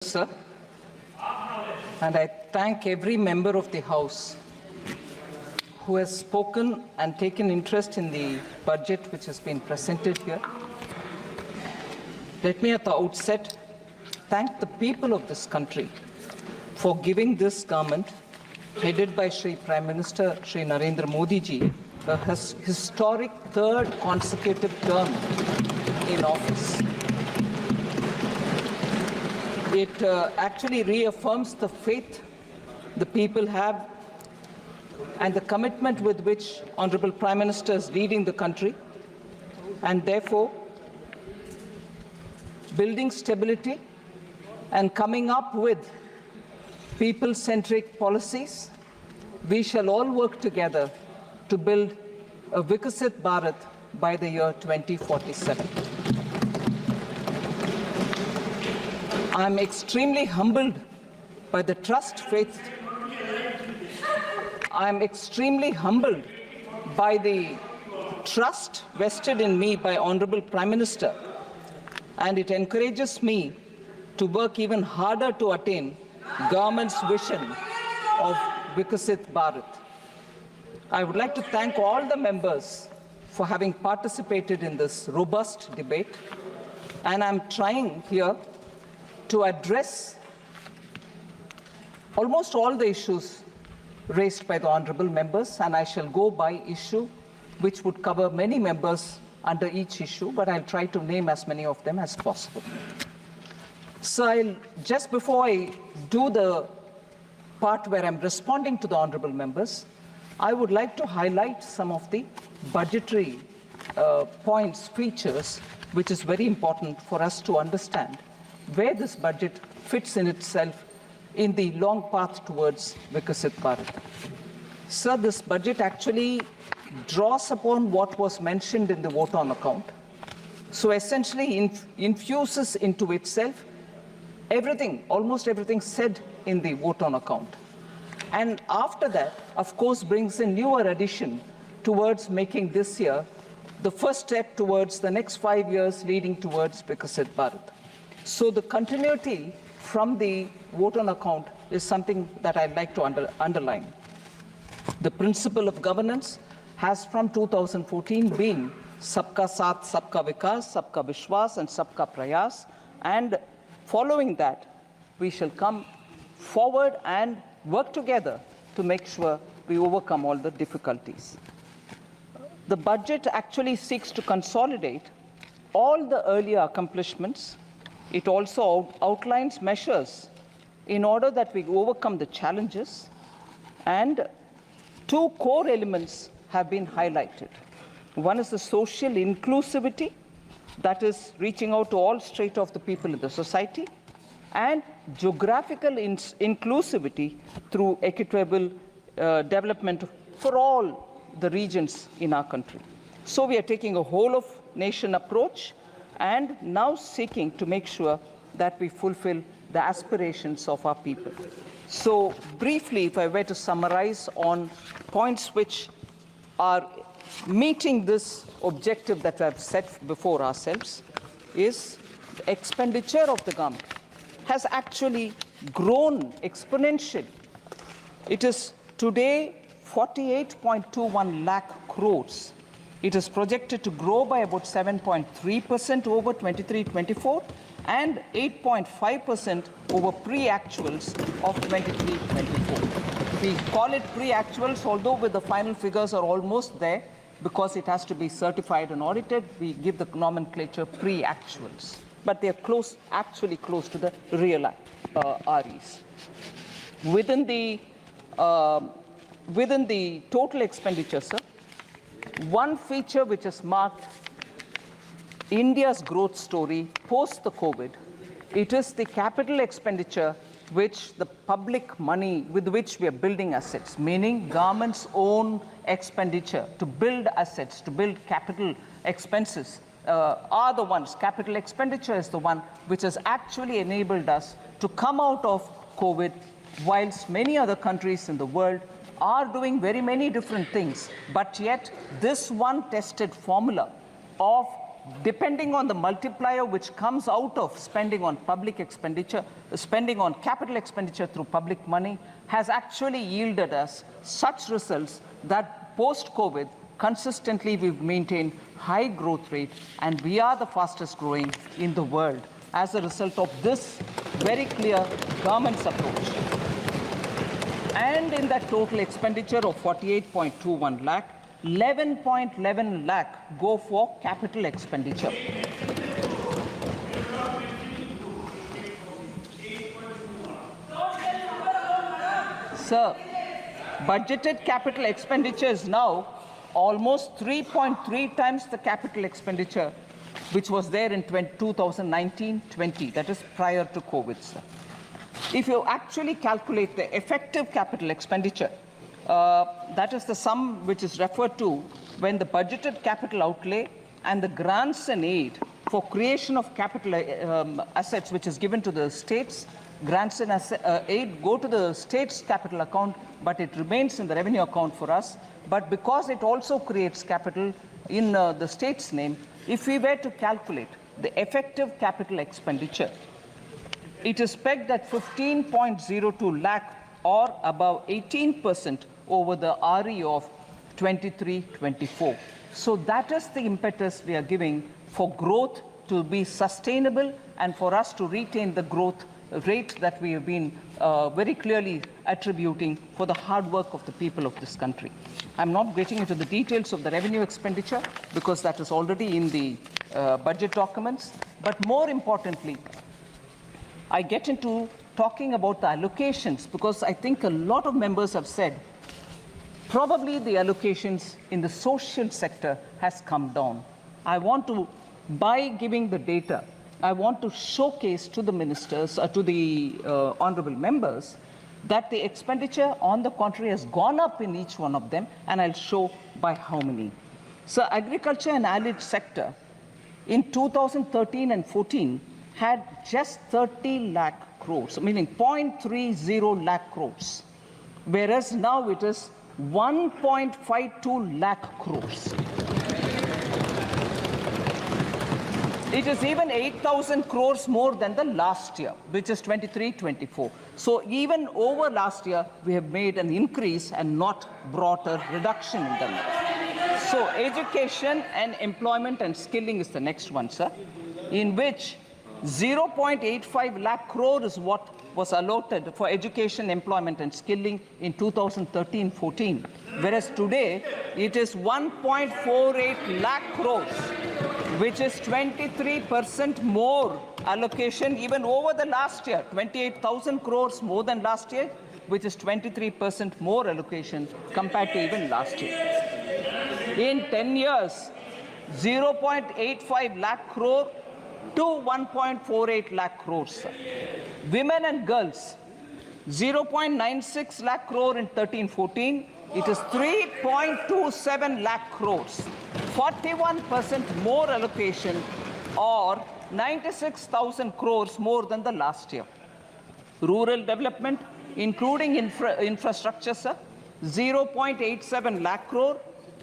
Sir, and I thank every member of the House who has spoken and taken interest in the budget which has been presented here. Let me at the outset thank the people of this country for giving this government, headed by Shri Prime Minister Shri Narendra Modi ji, a historic third consecutive term in office. It actually reaffirms the faith the people have and the commitment with which Honorable Prime Minister is leading the country, and therefore building stability and coming up with people-centric policies. We shall all work together to build a Vikasit Bharat by the year 2047. I'm extremely humbled by the trust faith. I'm extremely humbled by the trust vested in me by Honorable Prime Minister, and it encourages me to work even harder to attain government's vision of Vikasit Bharat. I would like to thank all the members for having participated in this robust debate, and I'm trying here to address almost all the issues raised by the honorable members, and I shall go by issue, which would cover many members under each issue, but I'll try to name as many of them as possible. So just before I do the part where I'm responding to the honorable members, I would like to highlight some of the budgetary points, features, which is very important for us to understand where this budget fits in itself in the long path towards Vikasit Bharat. Sir, this budget actually draws upon what was mentioned in the vote on account. So essentially infuses into itself everything, almost everything said in the vote on account. And after that, of course, brings a newer addition towards making this year the first step towards the next 5 years leading towards Vikasit Bharat. So the continuity from the vote on account is something that I'd like to underline. The principle of governance has from 2014 been Sabka Saath, Sabka Vikas, Sabka Vishwas, and Sabka Prayas. And following that, we shall come forward and work together to make sure we overcome all the difficulties. The budget actually seeks to consolidate all the earlier accomplishments. It also outlines measures in order that we overcome the challenges, and two core elements have been highlighted. One is the social inclusivity, that is reaching out to all strata of the people in the society, and geographical inclusivity through equitable development for all the regions in our country. So we are taking a whole of nation approach and now seeking to make sure that we fulfill the aspirations of our people. So briefly, if I were to summarize on points which are meeting this objective that we have set before ourselves, is the expenditure of the government has actually grown exponentially. It is today 48.21 lakh crores. It is projected to grow by about 7.3% over 23-24 and 8.5% over pre-actuals of 23-24. We call it pre-actuals, although with the final figures are almost there because it has to be certified and audited. We give the nomenclature pre-actuals, but they are close, actually close to the real REs. Within the total expenditure, sir, one feature which has marked India's growth story post the COVID, it is the capital expenditure, which the public money with which we are building assets, meaning government's own expenditure to build assets, to build capital expenses, are the ones. Capital expenditure is the one which has actually enabled us to come out of COVID, whilst many other countries in the world are doing very many different things, but yet this one tested formula of depending on the multiplier which comes out of spending on public expenditure, spending on capital expenditure through public money, has actually yielded us such results that post-COVID, consistently we've maintained high growth rate, and we are the fastest growing in the world as a result of this very clear government's approach. And in that total expenditure of 48.21 lakh, 11.11 lakh go for capital expenditure. Sir, budgeted capital expenditure is now almost 3.3 times the capital expenditure which was there in 2019-20, that is prior to COVID, sir. If you actually calculate the effective capital expenditure, that is the sum which is referred to when the budgeted capital outlay and the grants and aid for creation of capital assets which is given to the states, grants and aid go to the state's capital account, but it remains in the revenue account for us. But because it also creates capital in the state's name, if we were to calculate the effective capital expenditure, it is pegged at 15.02 lakh or above 18% over the RE of 23-24. So that is the impetus we are giving for growth to be sustainable and for us to retain the growth rate that we have been very clearly attributing for the hard work of the people of this country. I'm not getting into the details of the revenue expenditure because that is already in the budget documents. But more importantly, I get into talking about the allocations because I think a lot of members have said probably the allocations in the social sector has come down. I want to, by giving the data, I want to showcase to the ministers, to the honorable members, that the expenditure on the contrary has gone up in each one of them, and I'll show by how many. So agriculture and allied sector in 2013 and 14 had just 30 lakh crores, meaning 0.30 lakh crores, whereas now it is 1.52 lakh crores. It is even 8,000 crores more than the last year, which is 23-24. So even over last year, we have made an increase and not brought a reduction in them. So education and employment and skilling is the next one, sir, in which 0.85 lakh crore is what was allotted for education, employment and skilling in 2013-14, whereas today it is 1.48 lakh crores, which is 23% more allocation even over the last year, 28,000 crores more than last year, which is 23% more allocation compared to even last year. In 10 years, 0.85 lakh crore to 1.48 lakh crores. Women and girls, 0.96 lakh crore in 13-14. It is 3.27 lakh crores, 41% more allocation or 96,000 crores more than the last year. Rural development, including infrastructure, sir, 0.87 lakh crore,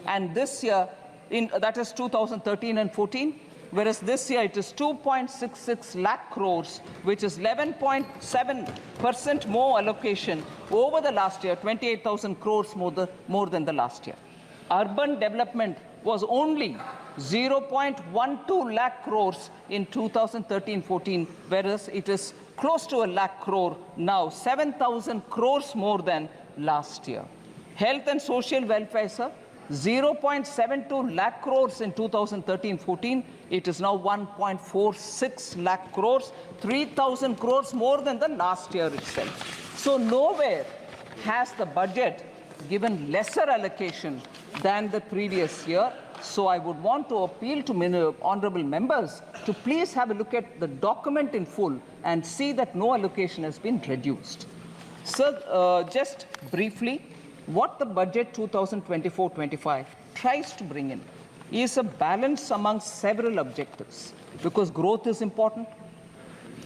and this year, that is 2013 and 14, whereas this year it is 2.66 lakh crores, which is 11.7% more allocation over the last year, 28,000 crores more than the last year. Urban development was only 0.12 lakh crores in 2013-14, whereas it is close to a lakh crore now, 7,000 crores more than last year. Health and social welfare, sir, 0.72 lakh crores in 2013-14. It is now 1.46 lakh crores, 3,000 crores more than the last year itself. So nowhere has the budget given lesser allocation than the previous year. So I would want to appeal to honorable members to please have a look at the document in full and see that no allocation has been reduced. Sir, just briefly, what the budget 2024-25 tries to bring in is a balance among several objectives, because growth is important,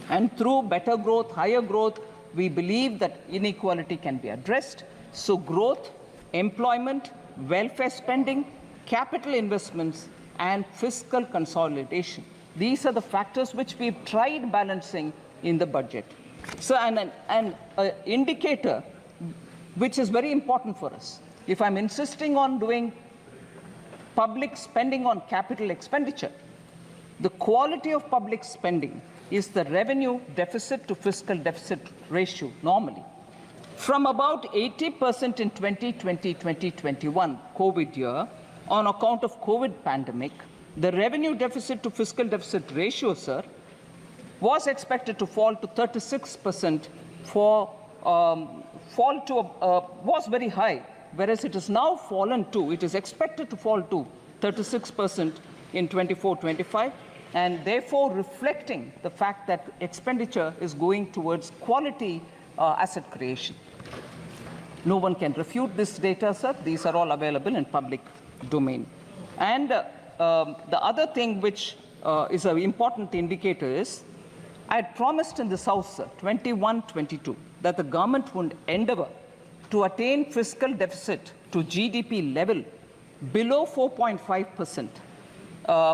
and through better growth, higher growth, we believe that inequality can be addressed. So growth, employment, welfare spending, capital investments, and fiscal consolidation. These are the factors which we've tried balancing in the budget. So, an indicator which is very important for us. If I'm insisting on doing public spending on capital expenditure, the quality of public spending is the revenue deficit to fiscal deficit ratio normally. From about 80% in 2020-2021 COVID year, on account of COVID pandemic, the revenue deficit to fiscal deficit ratio, sir, was expected to fall to 36% was very high, whereas it is now fallen to, it is expected to fall to 36% in 24-25, and therefore reflecting the fact that expenditure is going towards quality asset creation. No one can refute this data, sir. These are all available in public domain. And the other thing which is an important indicator is, I had promised in this House, sir, 21-22, that the government would endeavor to attain fiscal deficit to GDP level below 4.5%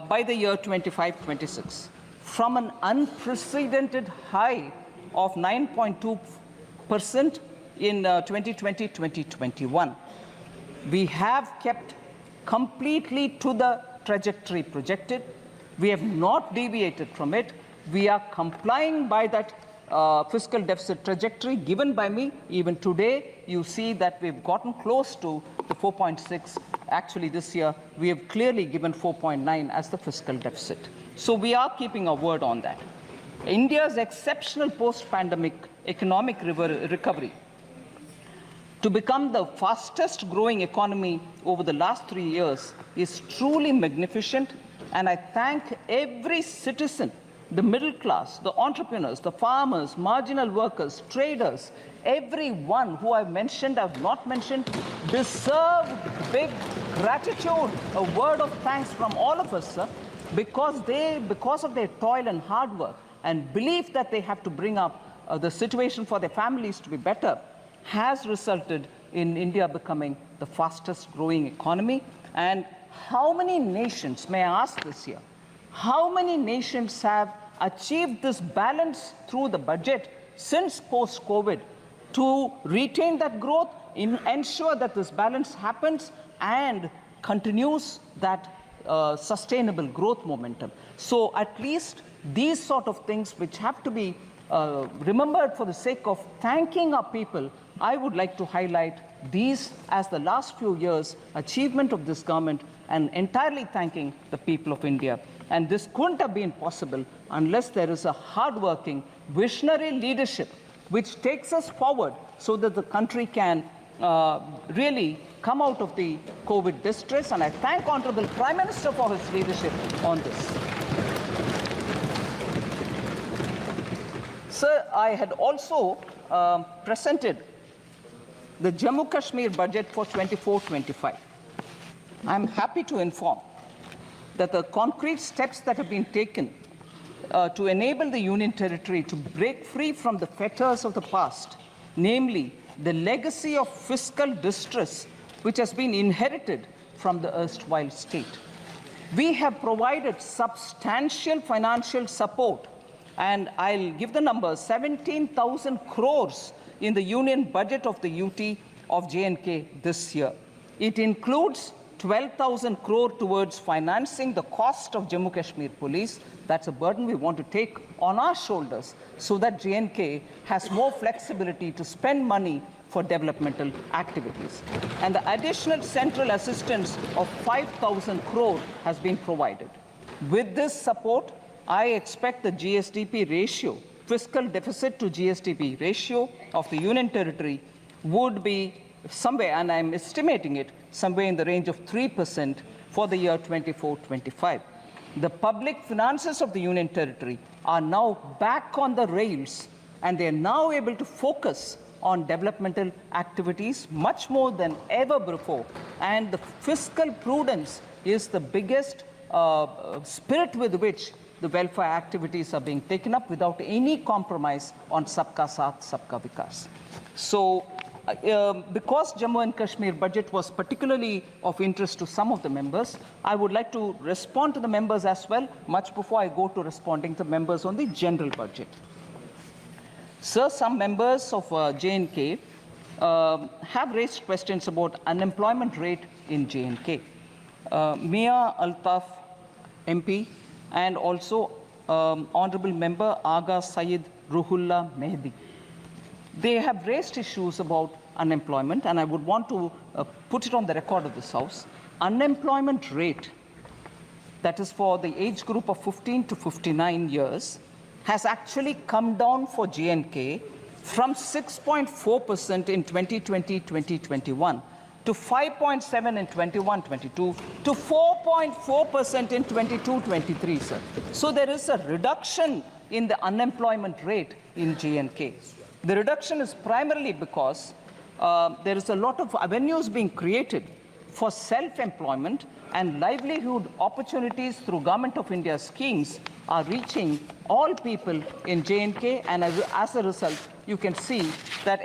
by the year 25-26, from an unprecedented high of 9.2% in 2020-2021. We have kept completely to the trajectory projected. We have not deviated from it. We are complying by that fiscal deficit trajectory given by me. Even today, you see that we've gotten close to the 4.6. Actually, this year, we have clearly given 4.9 as the fiscal deficit. So we are keeping our word on that. India's exceptional post-pandemic economic recovery to become the fastest growing economy over the last 3 years is truly magnificent. And I thank every citizen, the middle class, the entrepreneurs, the farmers, marginal workers, traders, everyone who I've mentioned, I've not mentioned, deserve big gratitude, a word of thanks from all of us, sir, because of their toil and hard work and belief that they have to bring up the situation for their families to be better, has resulted in India becoming the fastest growing economy. And how many nations, may I ask this year, how many nations have achieved this balance through the budget since post-COVID to retain that growth, ensure that this balance happens and continues that sustainable growth momentum? So at least these sort of things which have to be remembered for the sake of thanking our people, I would like to highlight these as the last few years' achievement of this government and entirely thanking the people of India. And this couldn't have been possible unless there is a hardworking, visionary leadership which takes us forward so that the country can really come out of the COVID distress. And I thank Honorable Prime Minister for his leadership on this. Sir, I had also presented the Jammu Kashmir budget for 24-25. I'm happy to inform that the concrete steps that have been taken to enable the Union Territory to break free from the fetters of the past, namely the legacy of fiscal distress which has been inherited from the erstwhile state. We have provided substantial financial support, and I'll give the numbers, 17,000 crores in the union budget of the UT of J&K this year. It includes 12,000 crore towards financing the cost of Jammu Kashmir Police. That's a burden we want to take on our shoulders so that J&K has more flexibility to spend money for developmental activities. And the additional central assistance of 5,000 crore has been provided. With this support, I expect the GSDP ratio, fiscal deficit to GSDP ratio of the Union Territory would be somewhere, and I'm estimating it, somewhere in the range of 3% for the year 24-25. The public finances of the Union Territory are now back on the rails, and they are now able to focus on developmental activities much more than ever before. And the fiscal prudence is the biggest spirit with which the welfare activities are being taken up without any compromise on Sabka Saath, Sabka Vikas. So because Jammu and Kashmir budget was particularly of interest to some of the members, I would like to respond to the members as well, much before I go to responding to members on the general budget. Sir, some members of J&K have raised questions about unemployment rate in J&K. Mia Altaf MP and also Honorable Member Aga Syed Ruhullah Mehdi. They have raised issues about unemployment, and I would want to put it on the record of this House. Unemployment rate, that is for the age group of 15 to 59 years, has actually come down for J&K from 6.4% in 2020-2021 to 5.7% in 21-22 to 4.4% in 22-23, sir. So there is a reduction in the unemployment rate in J&K. The reduction is primarily because there is a lot of avenues being created for self-employment, and livelihood opportunities through Government of India schemes are reaching all people in J&K, and as a result, you can see that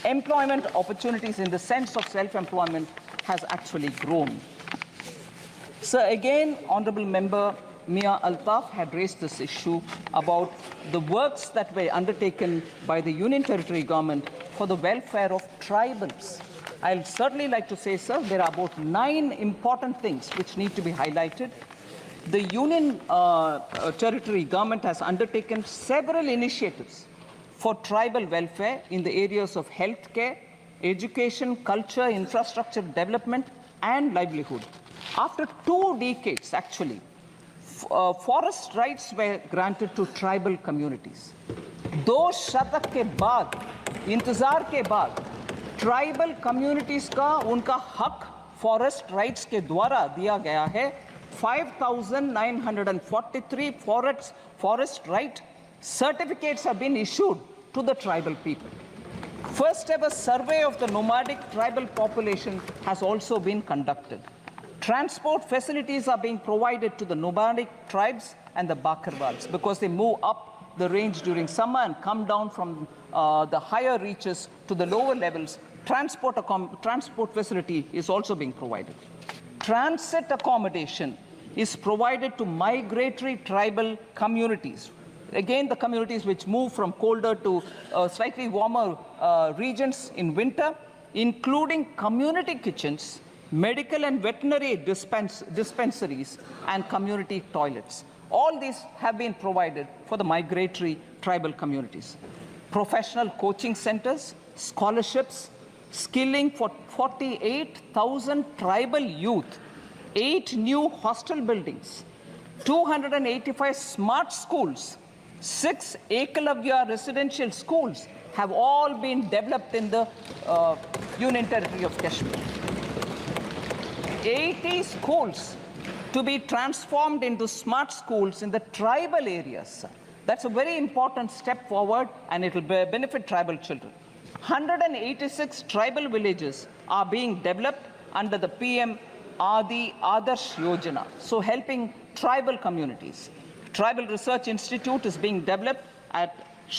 employment opportunities in the sense of self-employment has actually grown. So again, Honorable Member Mia Altaf had raised this issue about the works that were undertaken by the Union Territory government for the welfare of tribals. I'll certainly like to say, sir, there are about 9 important things which need to be highlighted. The Union Territory government has undertaken several initiatives for tribal welfare in the areas of healthcare, education, culture, infrastructure development, and livelihood. After 2 decades, actually, forest rights were granted to tribal communities. 2 शतक के बाद, इंतजार के बाद, tribal communities का उनका हक forest rights के द्वारा दिया गया है. 5,943 forest right certificates have been issued to the tribal people. First ever survey of the nomadic tribal population has also been conducted. Transport facilities are being provided to the nomadic tribes and the Bakarwals because they move up the range during summer and come down from the higher reaches to the lower levels. Transport facility is also being provided. Transit accommodation is provided to migratory tribal communities. Again, the communities which move from colder to slightly warmer regions in winter, including community kitchens, medical and veterinary dispensaries, and community toilets. All these have been provided for the migratory tribal communities. Professional coaching centers, scholarships, skilling for 48,000 tribal youth, 8 new hostel buildings, 285 smart schools, 6 Ekalavya residential schools have all been developed in the Union Territory of Kashmir. 80 schools to be transformed into smart schools in the tribal areas. That's a very important step forward, and it will benefit tribal children. 186 tribal villages are being developed under the PM Adi Adarsh Yojana, so helping tribal communities. Tribal Research Institute is being developed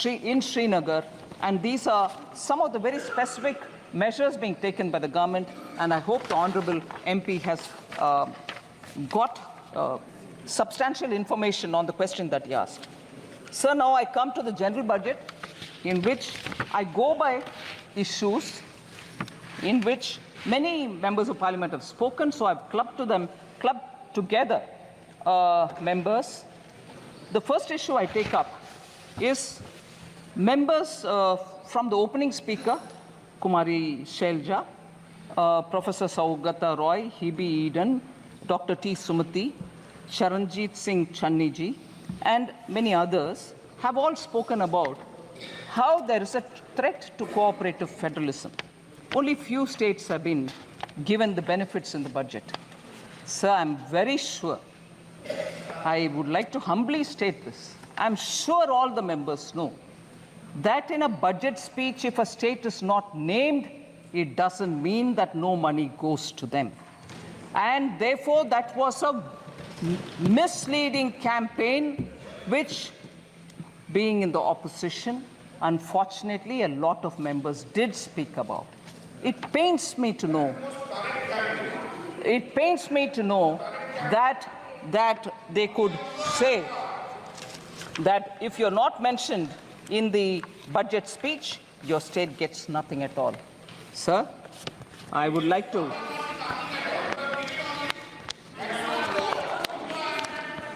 in Srinagar, and these are some of the very specific measures being taken by the government, and I hope the Honorable MP has got substantial information on the question that he asked. Sir, now I come to the general budget, in which I go by issues in which many members of parliament have spoken, so I've clubbed together members. The first issue I take up is members from the opening speaker, Kumari Shelja, Professor Saugata Roy, Hebe Eden, Dr. T. Sumati, Charanjit Singh Channiji, and many others have all spoken about how there is a threat to cooperative federalism. Only few states have been given the benefits in the budget. Sir, I'm very sure, I would like to humbly state this, I'm sure all the members know that in a budget speech, if a state is not named, it doesn't mean that no money goes to them. And therefore, that was a misleading campaign, which, being in the opposition, unfortunately, a lot of members did speak about. It pains me to know. It pains me to know that they could say that if you're not mentioned in the budget speech, your state gets nothing at all. Sir, I would like to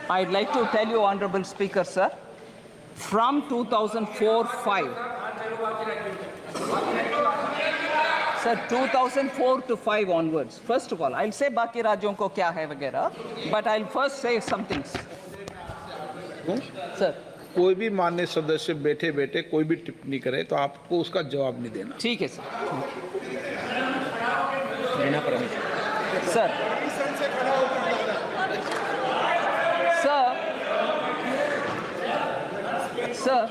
I'd like to tell you, Honorable Speaker, sir, from 2004-5, sir, 2004 to 5 onwards. First of all, I'll say बाकी राज्यों को क्या है वगैरह, but I'll first say some things. Sir, कोई भी माननीय सदस्य बैठे बैठे कोई भी टिप्पणी करे तो आपको उसका जवाब नहीं देना। ठीक है sir. Sir, Sir,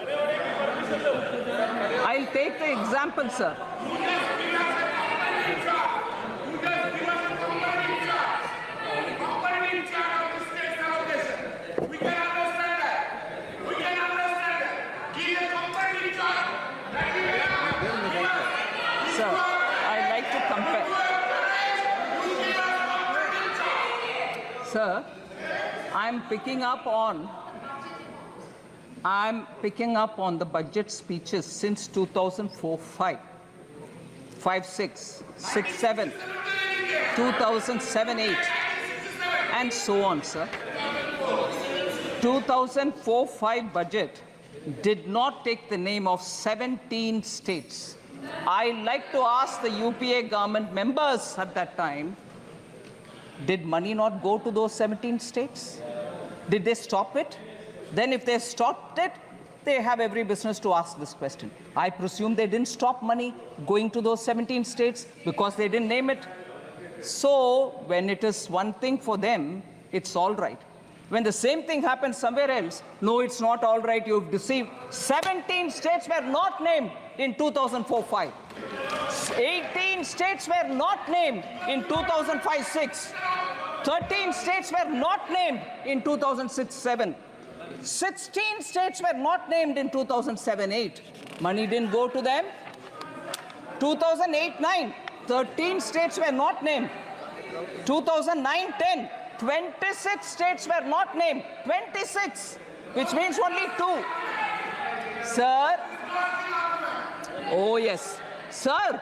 I'll take the example, sir. Sir, I'd like to compare. Sir, I'm picking up on the budget speeches since 2004-5, 5-6, 6-7, 2007-8, and so on, sir. 2004-5 budget did not take the name of 17 states. I'd like to ask the UPA government members at that time, did money not go to those 17 states? Did they stop it? Then if they stopped it, they have every business to ask this question. I presume they didn't stop money going to those 17 states because they didn't name it. So when it is one thing for them, it's all right. When the same thing happens somewhere else, no, it's not all right, you've deceived. 17 states were not named in 2004-5. 18 states were not named in 2005-6. 13 states were not named in 2006-7. 16 states were not named in 2007-8. Money didn't go to them. 2008-9, 13 states were not named. 2009-10, 26 states were not named. 26, which means only 2. Sir, oh yes, sir,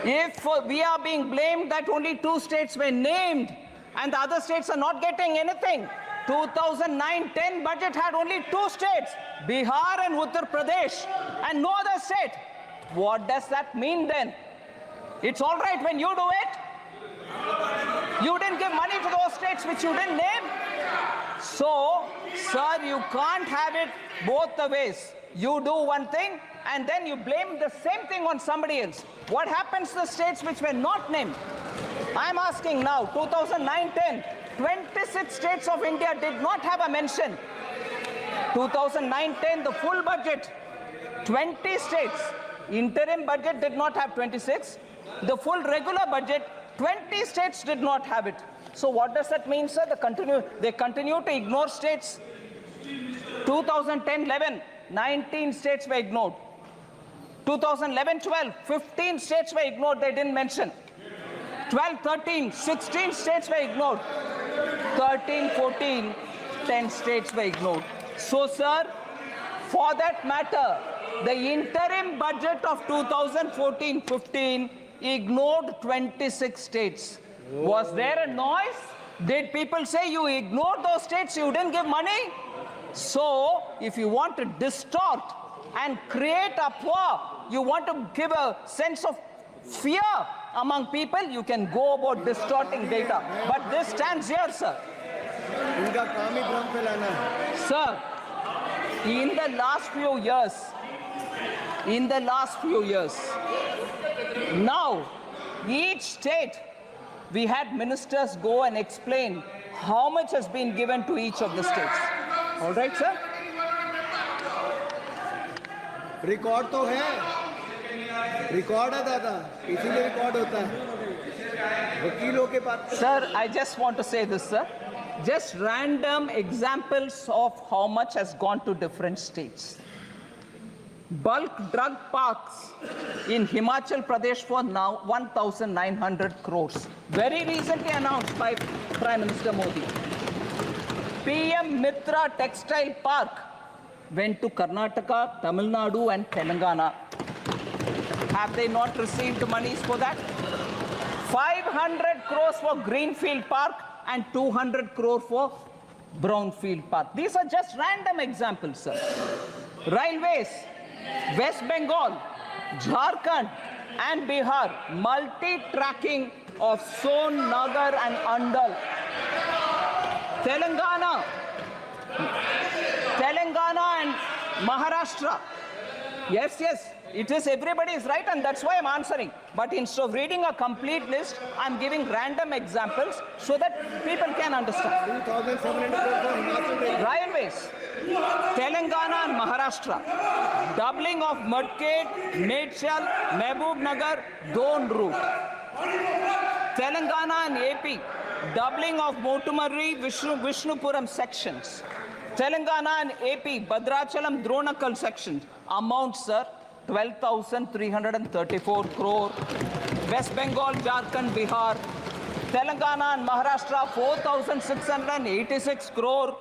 if we are being blamed that only 2 states were named and the other states are not getting anything, 2009-10 budget had only 2 states, Bihar and Uttar Pradesh, and no other state. What does that mean then? It's all right when you do it. You didn't give money to those states which you didn't name. So, sir, you can't have it both the ways. You do one thing and then you blame the same thing on somebody else. What happens to the states which were not named? I'm asking now, 2009-10, 26 states of India did not have a mention. 2009-10, the full budget, 20 states. Interim budget did not have 26. The full regular budget, 20 states did not have it. So what does that mean, sir? They continue to ignore states. 2010-11, 19 states were ignored. 2011-12, 15 states were ignored, they didn't mention. 12-13, 16 states were ignored. 13-14, 10 states were ignored. So, sir, for that matter, the interim budget of 2014-15 ignored 26 states. Was there a noise? Did people say you ignored those states, you didn't give money? So, if you want to distort and create a poor, you want to give a sense of fear among people, you can go about distorting data. But this stands here, sir. Sir, in the last few years, now, each state, we had ministers go and explain how much has been given to each of the states. All right, sir? Record तो है, record है दादा, इसीलिए record होता है वकीलों के पास. Sir, I just want to say this, sir. Just random examples of how much has gone to different states. bulk drug parks in Himachal Pradesh for now 1,900 crores. Very recently announced by Prime Minister Modi. PM Mitra Textile Park went to Karnataka, Tamil Nadu and Telangana. Have they not received monies for that? 500 crores for Greenfield Park and 200 crore for Brownfield Park. These are just random examples, sir. Railways, West Bengal, Jharkhand and Bihar, multi-tracking of Son, Nagar and Andal. Telangana and Maharashtra. Yes, it is everybody's right and that's why I'm answering. But instead of reading a complete list, I'm giving random examples so that people can understand. 2,700 crore for Himachal Railway. Railways, Telangana and Maharashtra, doubling of Mudked, Medchal, Mehboob Nagar, Don route. Telangana and AP, doubling of Motumarri, Vishnupuram sections. Telangana and AP, Bhadrachalam, Dronakal sections. Amount, sir, 12,334 crore. West Bengal, Jharkhand, Bihar. Telangana and Maharashtra, 4,686 crore.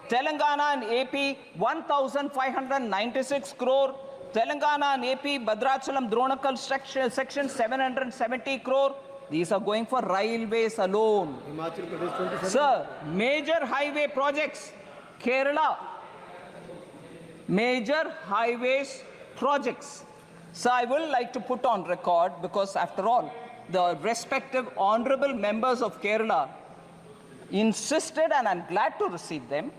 Telangana and AP, 1,596 crore. Telangana and AP, Bhadrachalam, Dronakal section, 770 crore. These are going for railways alone. Himachal Pradesh 27. Sir, major highway projects. Kerala, major highways projects. So I will like to put on record, because after all, the respective honorable members of Kerala insisted, and I'm glad to receive them,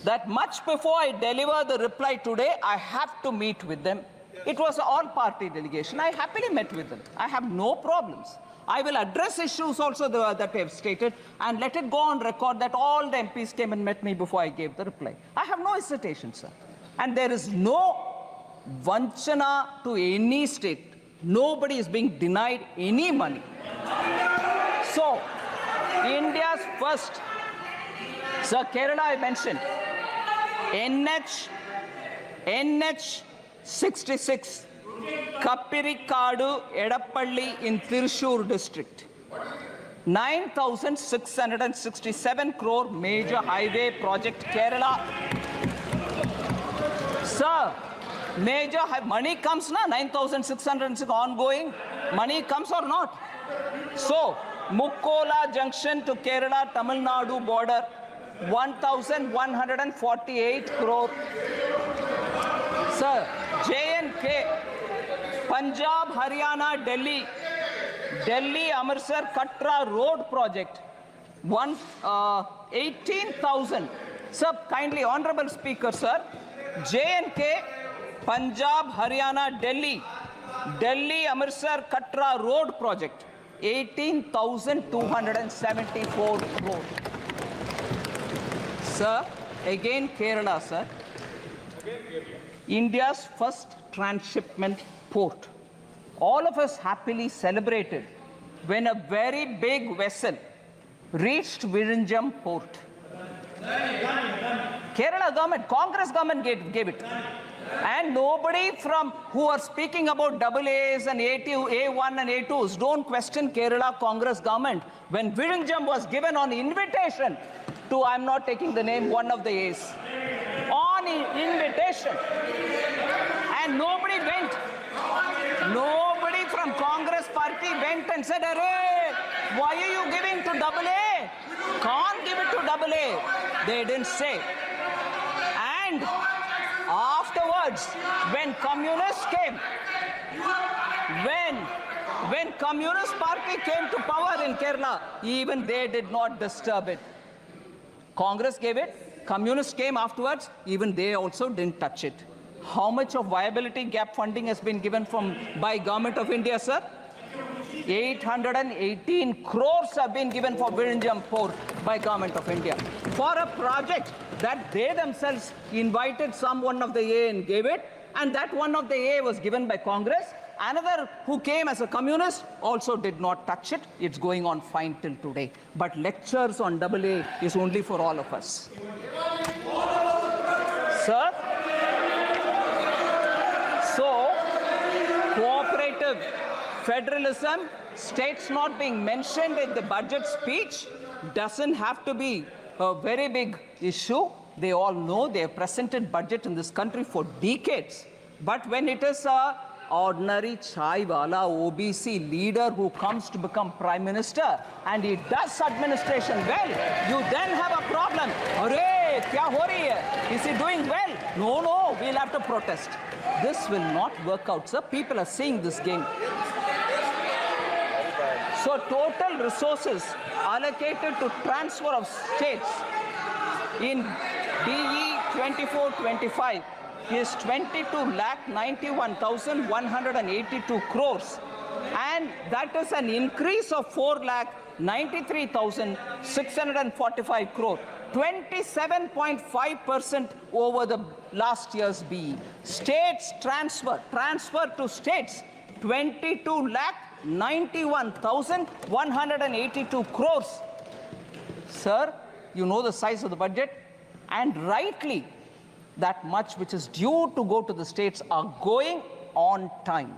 that much before I deliver the reply today, I have to meet with them. It was an all-party delegation. I happily met with them. I have no problems. I will address issues also that they have stated and let it go on record that all the MPs came and met me before I gave the reply. I have no hesitation, sir. And there is no vanchana to any state. Nobody is being denied any money. So, India's first, sir, Kerala I mentioned, NH 66. Kappirikadu, Edappalli in Thrissur district. 9,667 crore major highway project Kerala. Sir, major money comes na, 9,606 ongoing. Money comes or not? So, Mukkola junction to Kerala, Tamil Nadu border, 1,148 crore. Sir, J&K, Punjab, Haryana, Delhi, Amritsar, Katra road project, 18,000. Sir, kindly, honorable speaker, sir, J&K, Punjab, Haryana, Delhi, Amritsar, Katra road project, 18,274 crore. Sir, again Kerala, sir. India's first transshipment port. All of us happily celebrated when a very big vessel reached Virinjam port. Kerala government, Congress government gave it. And nobody from who are speaking about AAs and A2, A1 and A2s don't question Kerala Congress government when Virinjam was given on invitation to, I'm not taking the name, one of the A's. On invitation. And nobody went. Nobody from Congress party went and said, "Arey, why are you giving to AA? Can't give it to AA." They didn't say. And afterwards, when communists came, when Communist Party came to power in Kerala, even they did not disturb it. Congress gave it, communists came afterwards, even they also didn't touch it. How much of viability gap funding has been given by Government of India, sir? 818 crores have been given for Virinjam Port by Government of India for a project that they themselves invited one of the A and gave it, and that one of the A was given by Congress. Another who came as a communist also did not touch it. It's going on fine till today. But lectures on AA is only for all of us. cooperative, federalism, states not being mentioned in the budget speech doesn't have to be a very big issue. They all know they have presented budget in this country for decades. But when it is a ordinary chai wala OBC leader who comes to become prime minister and he does administration well, you then have a problem. Arey, kya ho rahi hai? Is he doing well? No, no, we'll have to protest. This will not work out, sir. People are seeing this game. So total resources allocated to transfer of states in BE 24-25 is 22,91,182 crores, and that is an increase of 4,93,645 crore, 27.5% over the last year's BE. States transfer to states, 22,91,182 crores. Sir, you know the size of the budget, and rightly, that much which is due to go to the states are going on time.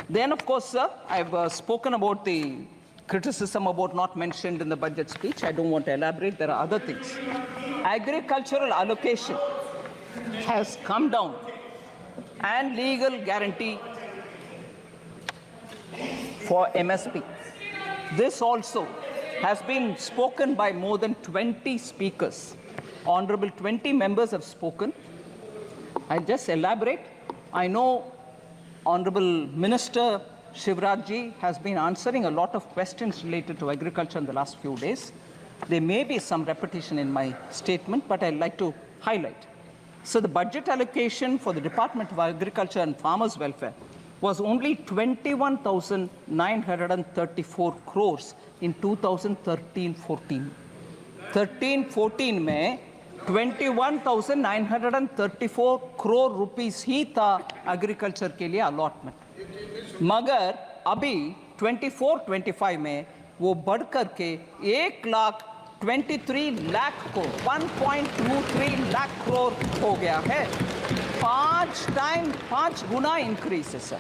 Then, of course, sir, I've spoken about the criticism about not mentioned in the budget speech. I don't want to elaborate. There are other things. Agricultural allocation has come down, and legal guarantee for MSP. This also has been spoken by more than 20 speakers. Honorable 20 members have spoken. I'll just elaborate. I know Honorable Minister Shivraj Ji has been answering a lot of questions related to agriculture in the last few days. There may be some repetition in my statement, but I'd like to highlight. So the budget allocation for the Department of Agriculture and Farmers Welfare was only 21,934 crores in 2013-14. 13-14 में 21,934 crore rupees ही था agriculture के लिए allotment. मगर अभी 24-25 में वो बढ़ कर के 1,23 लाख को 1.23 लाख करोड़ हो गया है. 5 गुना increase है sir.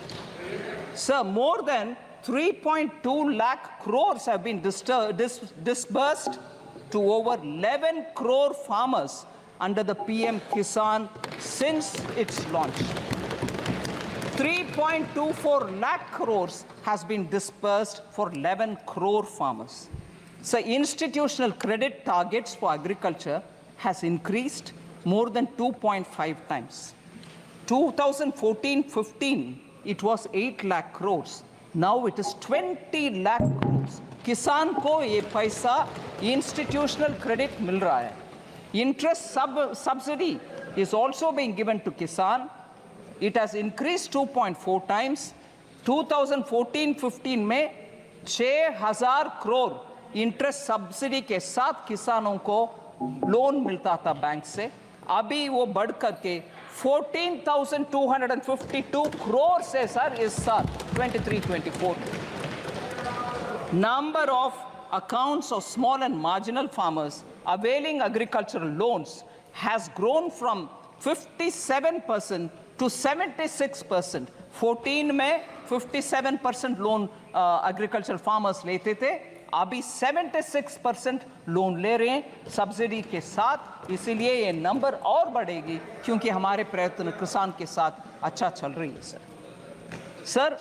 Sir, more than 3.2 lakh crores have been disbursed to over 11 crore farmers under the PM Kisan since its launch. 3.24 lakh crores has been disbursed for 11 crore farmers. So institutional credit targets for agriculture has increased more than 2.5 times. 2014-15, it was 8 lakh crores. Now it is 20 lakh crores. किसान को ये पैसा institutional credit मिल रहा है. Interest subsidy is also being given to Kisan. It has increased 2.4 times. 2014-15 में 6,000 crore interest subsidy के साथ किसानों को लोन मिलता था बैंक से. अभी वो बढ़ करके 14,252 crore से सर इस साल 23-24. Number of accounts of small and marginal farmers availing agricultural loans has grown from 57% to 76%. 14 में 57% लोन agricultural farmers लेते थे, अभी 76% लोन ले रहे हैं सब्सिडी के साथ. इसीलिए ये नंबर और बढ़ेगी क्योंकि हमारे प्रयत्न किसान के साथ अच्छा चल रही है sir. Sir,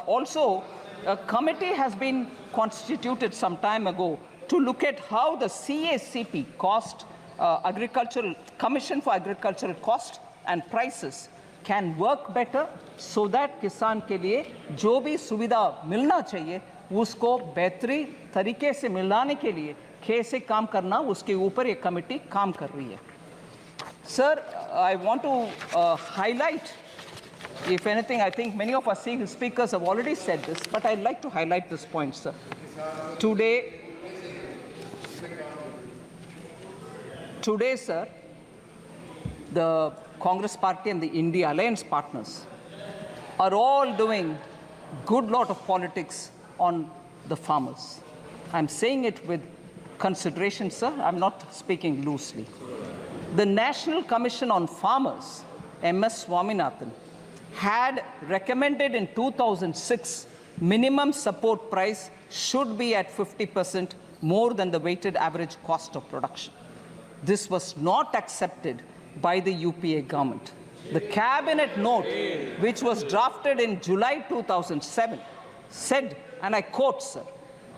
also a committee has been constituted some time ago to look at how the CACP cost, agricultural commission for agricultural cost and prices can work better so that किसान के लिए जो भी सुविधा मिलना चाहिए उसको बेहतरी तरीके से मिलाने के लिए कैसे काम करना उसके ऊपर ये कमेटी काम कर रही है. Sir, I want to highlight, if anything, I think many of our speakers have already said this, but I'd like to highlight this point, sir. Today, sir, the Congress Party and the India Alliance partners are all doing good lot of politics on the farmers. I'm saying it with consideration, sir. I'm not speaking loosely. The National Commission on Farmers, MS Swaminathan, had recommended in 2006 minimum support price should be at 50% more than the weighted average cost of production. This was not accepted by the UPA government. The cabinet note, which was drafted in July 2007, said, and I quote, sir,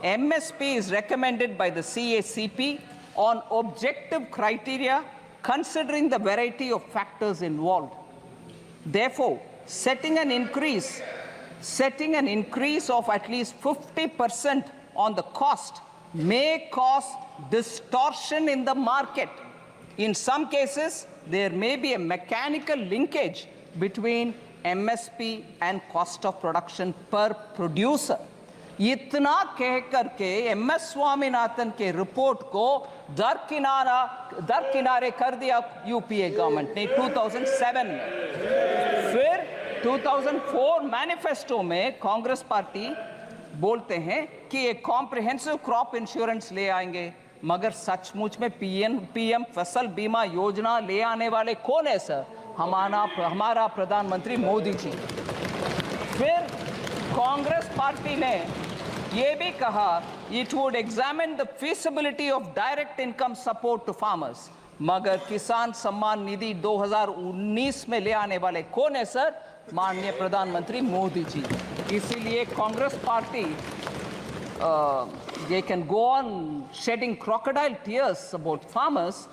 MSP is recommended by the CACP on objective criteria considering the variety of factors involved. Therefore, setting an increase of at least 50% on the cost may cause distortion in the market. In some cases, there may be a mechanical linkage between MSP and cost of production per producer. इतना कह करके MS Swaminathan के report को दरकिनारे कर दिया UPA government ने 2007 में। फिर 2004 मैनिफेस्टो में कांग्रेस पार्टी बोलते हैं कि एक कॉम्प्रिहेंसिव क्रॉप इंश्योरेंस ले आएंगे, मगर सचमुच में पीएम फसल बीमा योजना ले आने वाले कौन है सर? हमारा प्रधानमंत्री मोदी जी। फिर कांग्रेस पार्टी ने ये भी कहा it would examine the feasibility of direct income support to farmers, मगर किसान सम्मान निधि 2019 में ले आने वाले कौन है सर? माननीय प्रधानमंत्री मोदी जी। इसीलिए Congress party they can go on shedding crocodile tears about farmers,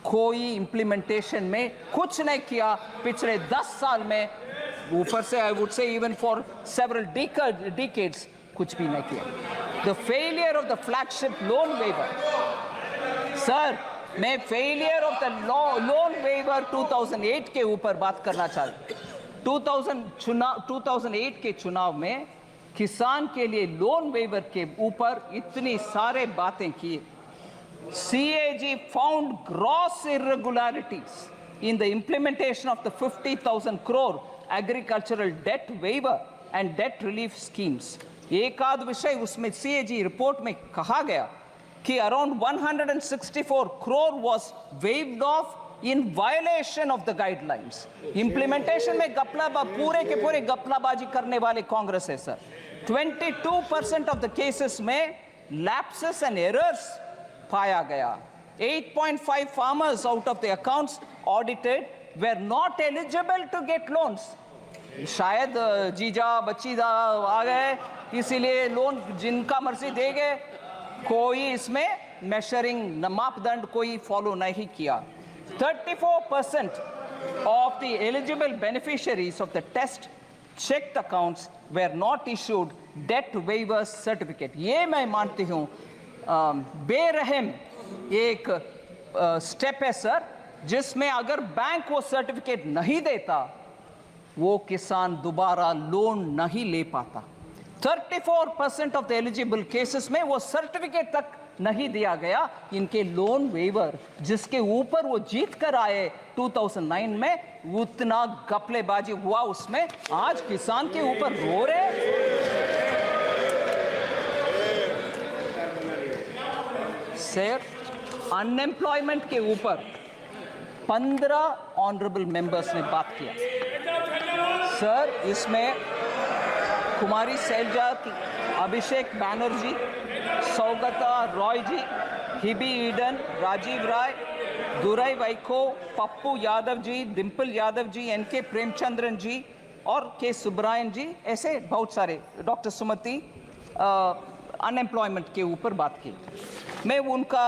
कोई implementation में कुछ नहीं किया पिछले 10 साल में, ऊपर से I would say even for several decades कुछ भी नहीं किया। The failure of the flagship loan waiver, sir मैं failure of the loan waiver 2008 के ऊपर बात करना चाहता हूँ। 2008 के चुनाव में किसान के लिए लोन वेवर के ऊपर इतनी सारे बातें की। CAG found gross irregularities in the implementation of the 50,000 crore agricultural debt waiver and debt relief schemes. एक आध विषय उसमें CAG रिपोर्ट में कहा गया कि around 164 crore was waived off in violation of the guidelines. Implementation में पूरे के पूरे गपलाबाजी करने वाले कांग्रेस है सर। 22% of the cases में lapses and errors पाया गया। 8.5 farmers out of the accounts audited were not eligible to get loans. शायद जीजा बच्चीदा आ गए इसीलिए लोन जिनका मर्जी दे गए, कोई इसमें मेजरिंग मापदंड कोई फॉलो नहीं किया। 34% of the eligible beneficiaries of the test checked accounts were not issued debt waivers certificate. ये मैं मानती हूँ बेरहम एक स्टेप है सर, जिसमें अगर बैंक वो सर्टिफिकेट नहीं देता वो किसान दोबारा लोन नहीं ले पाता। 34% of the eligible cases में वो सर्टिफिकेट तक नहीं दिया गया। इनके लोन वेवर जिसके ऊपर वो जीत कर आए 2009 में, उतना गपलेबाजी हुआ उसमें, आज किसान के ऊपर रो रहे। सर अनएम्प्लॉयमेंट के ऊपर 15 ऑनरेबल मेंबर्स ने बात किया। सर इसमें कुमारी सैलजा, अभिषेक बैनर्जी, सौगता रॉय जी, हिबी ईडन, राजीव राय, दुराई वाइको, पप्पू यादव जी, डिम्पल यादव जी, एनके प्रेमचंद्रन जी और के सुब्रायन जी, ऐसे बहुत सारे, डॉक्टर सुमति, अनएम्प्लॉयमेंट के ऊपर बात की। मैं उनका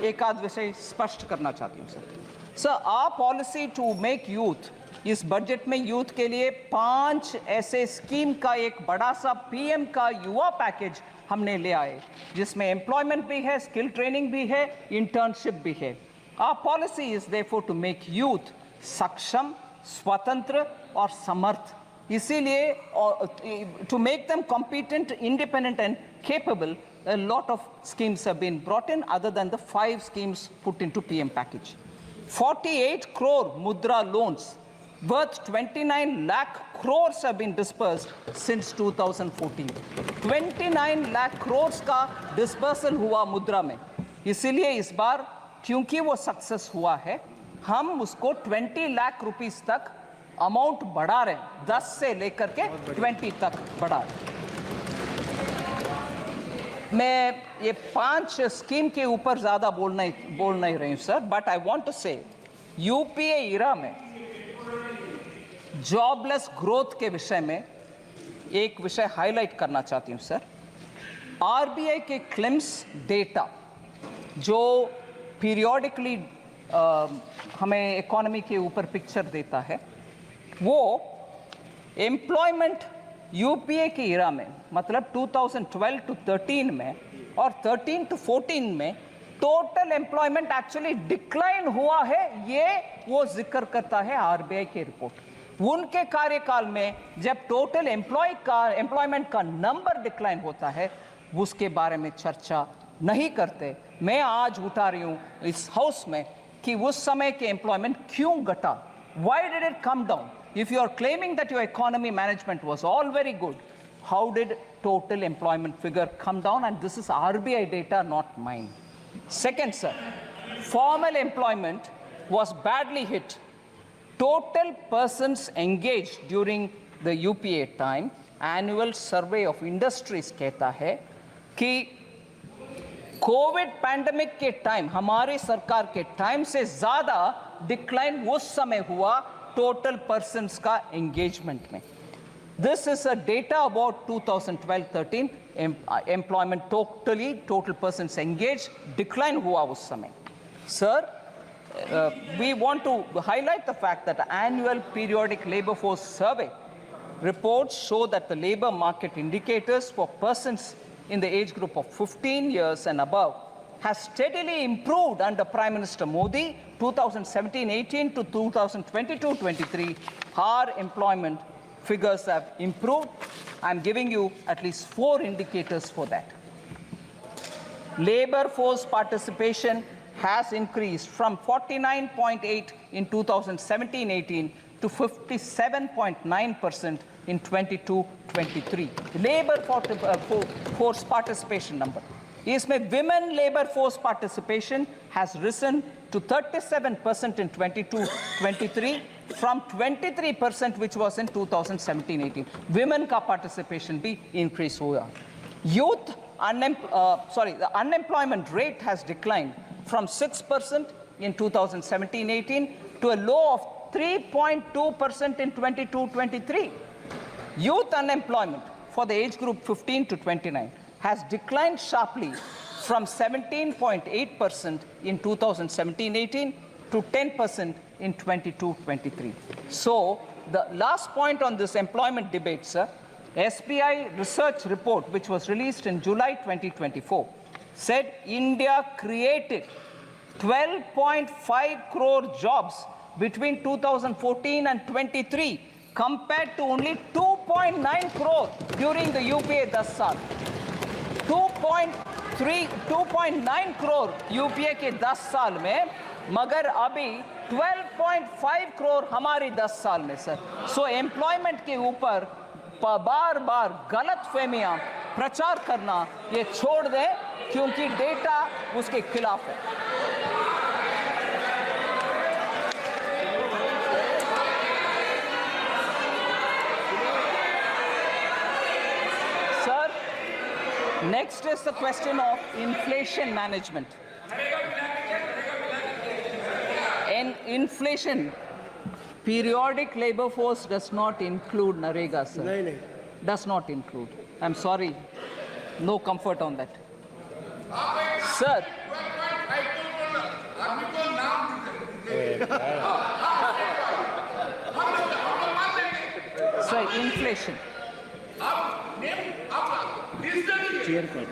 एक आध विषय स्पष्ट करना चाहती हूँ sir. Our policy to make youth, इस बजट में यूथ के लिए 5 ऐसे स्कीम का एक बड़ा सा पीएम का युवा पैकेज हमने ले आए, जिसमें एम्प्लॉयमेंट भी है, स्किल ट्रेनिंग भी है, इंटर्नशिप भी है। Our policy is therefore to make youth सक्षम, स्वतंत्र और समर्थ। इसीलिए to make them competent, independent and capable, a lot of schemes have been brought in other than the 5 schemes put into PM package. 48 crore mudra loans worth 29 lakh crores have been dispersed since 2014. 29 lakh crores का dispersal हुआ मुद्रा में। इसीलिए इस बार क्योंकि वो success हुआ है, हम उसको 20 लाख रुपीस तक अमाउंट बढ़ा रहे हैं, 10 से लेकर के 20 तक बढ़ा रहे हैं। मैं ये 5 स्कीम के ऊपर ज्यादा बोल नहीं रही हूं sir, but I want to say UPA era में जॉबलेस ग्रोथ के विषय में एक विषय हाईलाइट करना चाहती हूं सर। आरबीआई के क्लेम्स डेटा जो पीरियोडिकली हमें इकोनॉमी के ऊपर पिक्चर देता है, वो एम्प्लॉयमेंट यूपीए के इरा में मतलब 2012 to 13 में और 13 to 14 में टोटल एम्प्लॉयमेंट एक्चुअली डिक्लाइन हुआ है, ये वो जिक्र करता है आरबीआई की रिपोर्ट। उनके कार्यकाल में जब टोटल एम्प्लॉयमेंट का नंबर डिक्लाइन होता है, उसके बारे में चर्चा नहीं करते। मैं आज उठा रही हूं इस हाउस में कि उस समय के एम्प्लॉयमेंट क्यों घटा, why did it come down? If you are claiming that your economy management was all very good, how did total employment figure come down? And this is RBI data, not mine. Second, sir, formal employment was badly hit. Total persons engaged during the UPA time, annual survey of industries कहता है कि Covid pandemic के time, हमारी सरकार के time से ज्यादा decline उस समय हुआ टोटल पर्सन्स का एंगेजमेंट में। This is a data about 2012-13 employment total persons engage decline हुआ उस समय। Sir, we want to highlight the fact that the annual periodic labor force survey reports show that the labor market indicators for persons in the age group of 15 years and above has steadily improved under Prime Minister Modi 2017-18 to 2022-23. Our employment figures have improved. I'm giving you at least 4 indicators for that. Labor force participation has increased from 49.8 in 2017-18 to 57.9% in 22-23. Labor force participation number. इसमें women labor force participation has risen to 37% in 22-23 from 23% which was in 2017-18. Women का participation भी increase हुआ. Youth the unemployment rate has declined from 6% in 2017-18 to a low of 3.2% in 22-23. Youth unemployment for the age group 15 to 29 has declined sharply from 17.8% in 2017-18 to 10% in 22-23. So the last point on this employment debate, sir, SBI research report, which was released in July 2024, said India created 12.5 crore jobs between 2014 and 23 compared to only 2.9 crore during the UPA 10 साल। 2.9 crore UPA के 10 साल में, मगर अभी 12.5 करोड़ हमारी 10 साल में sir. सो employment के ऊपर बार बार गलत फहमियां प्रचार करना ये छोड़ दें, क्योंकि डेटा उसके खिलाफ है। Next is the question of inflation management. In inflation, periodic labor force does not include Narega, sir. नहीं। Does not include. I'm sorry. No comfort on that. Sir. Sir, inflation. Chair कर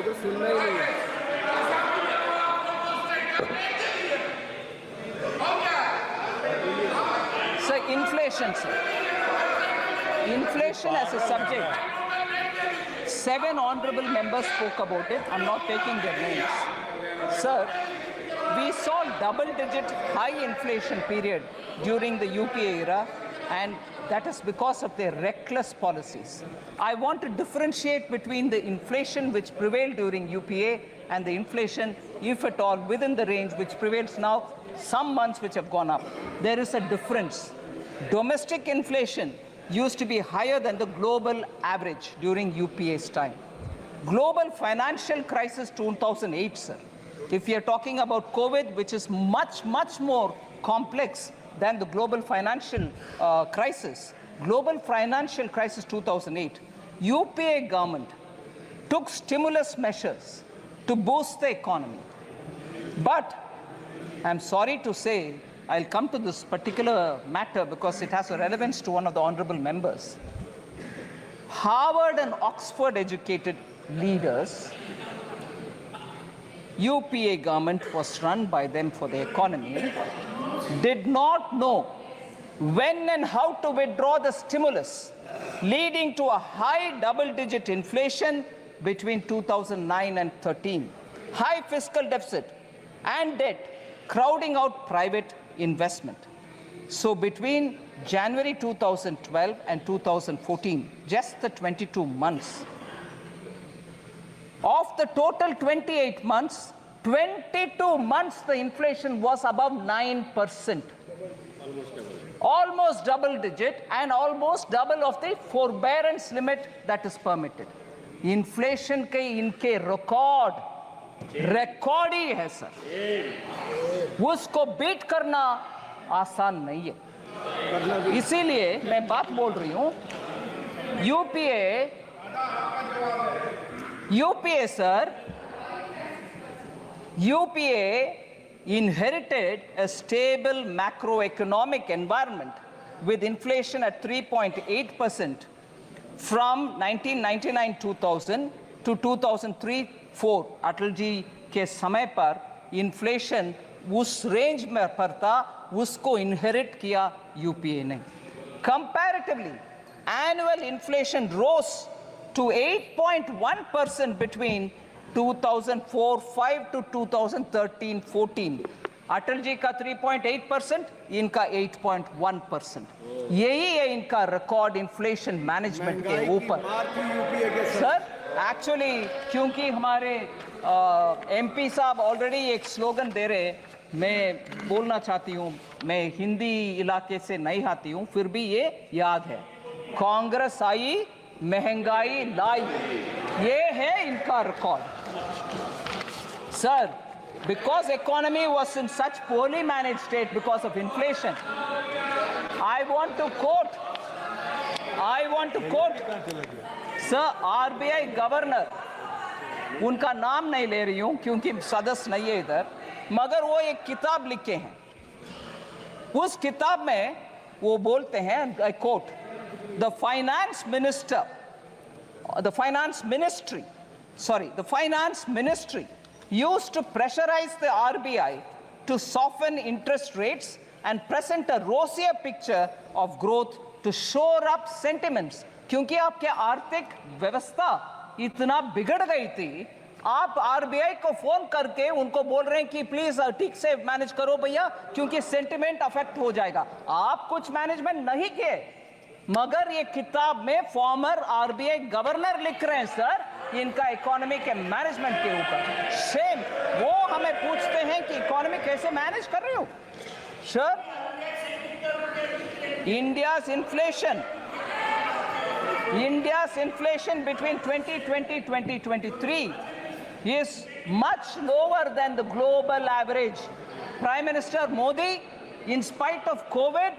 तो सुनना ही नहीं है। Sir, inflation, sir. Inflation as a subject. 7 honorable members spoke about it. I'm not taking their names. Sir, we saw double-digit high inflation period during the UPA era, and that is because of their reckless policies. I want to differentiate between the inflation which prevailed during UPA and the inflation, if at all, within the range which prevails now, some months which have gone up. There is a difference. Domestic inflation used to be higher than the global average during UPA's time. Global financial crisis 2008, sir. If you're talking about COVID, which is much, much more complex than the global financial crisis, global financial crisis 2008, UPA government took stimulus measures to boost the economy. But I'm sorry to say, I'll come to this particular matter because it has a relevance to one of the honorable members. Harvard and Oxford educated leaders, UPA government was run by them for the economy, did not know when and how to withdraw the stimulus, leading to a high double-digit inflation between 2009 and 13, high fiscal deficit and debt, crowding out private investment. So between January 2012 and 2014, just the 22 months, of the total 28 months, 22 months the inflation was above 9%. Almost double digit and almost double of the forbearance limit that is permitted. Inflation के इनके record ही है sir, उसको beat करना आसान नहीं है। इसीलिए मैं बात बोल रही हूं, UPA sir, UPA inherited a stable macroeconomic environment with inflation at 3.8% from 1999-2000 to 2003-4. Atal ji के समय पर इन्फ्लेशन उस रेंज में पर था, उसको इनहेरिट किया यूपीए ने. Comparatively, annual inflation rose to 8.1% between 2004-5 to 2013-14. Atal ji का 3.8%, इनका 8.1%. यही है इनका रिकॉर्ड इन्फ्लेशन मैनेजमेंट के ऊपर. सर एक्चुअली क्योंकि हमारे एमपी साहब ऑलरेडी एक स्लोगन दे रहे, मैं बोलना चाहती हूँ, मैं हिंदी इलाके से नहीं आती हूँ, फिर भी ये याद है, कांग्रेस आई महंगाई लाई, ये है इनका record. Sir, because economy was in such poorly managed state because of inflation, I want to quote sir, RBI governor, उनका नाम नहीं ले रही हूं क्योंकि सदस्य नहीं है इधर, मगर वो एक किताब लिखे हैं. उस किताब में वो बोलते हैं, I quote, the finance ministry used to pressurize the RBI to soften interest rates and present a rosier picture of growth to shore up sentiments. क्योंकि आपके आर्थिक व्यवस्था इतना बिगड़ गई थी, आप आरबीआई को फोन करके उनको बोल रहे हैं कि प्लीज ठीक से मैनेज करो भैया, क्योंकि सेंटिमेंट अफेक्ट हो जाएगा. आप कुछ मैनेजमेंट नहीं किए, मगर ये किताब में फॉर्मर आरबीआई गवर्नर लिख रहे हैं सर इनका इकोनॉमी के मैनेजमेंट के ऊपर. सेम वो हमें पूछते हैं कि इकोनॉमी कैसे मैनेज कर रहे हो. Sir, India's inflation between 2020-2023 is much lower than the global average. Prime Minister Modi, in spite of COVID,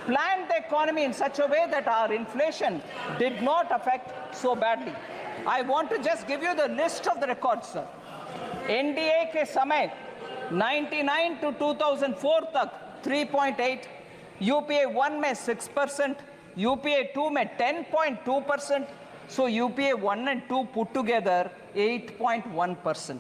planned the economy in such a way that our inflation did not affect so badly. I want to just give you the list of the records, sir. NDA के समय 99 to 2004 तक 3.8, UPA 1 में 6%, UPA 2 में 10.2%, so UPA 1 and 2 put together 8.1%.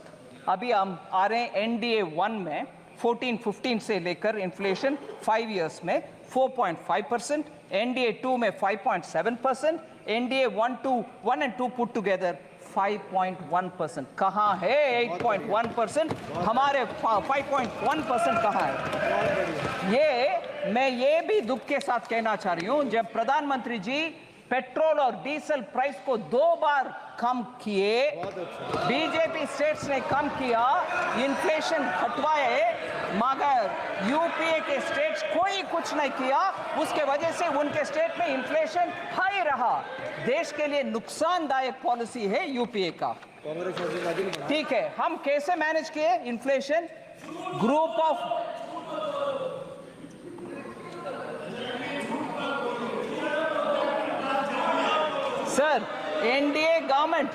अभी हम आ रहे हैं NDA 1 में 14-15 से लेकर इन्फ्लेशन 5 years में 4.5%, NDA 2 में 5.7%, NDA 1 and 2 put together 5.1%. कहाँ है 8.1%? हमारे 5.1% कहाँ है? मैं ये भी दुख के साथ कहना चाह रही हूँ, जब प्रधानमंत्री जी पेट्रोल और डीजल प्राइस को 2 बार कम किए, बीजेपी स्टेट्स ने कम किया, इन्फ्लेशन हटवाए, मगर अगर यूपीए के स्टेट्स कोई कुछ नहीं किया, उसके वजह से उनके स्टेट में इन्फ्लेशन हाई रहा। देश के लिए नुकसानदायक पॉलिसी है यूपीए का। ठीक है, हम कैसे मैनेज किए inflation? Group of sir, NDA government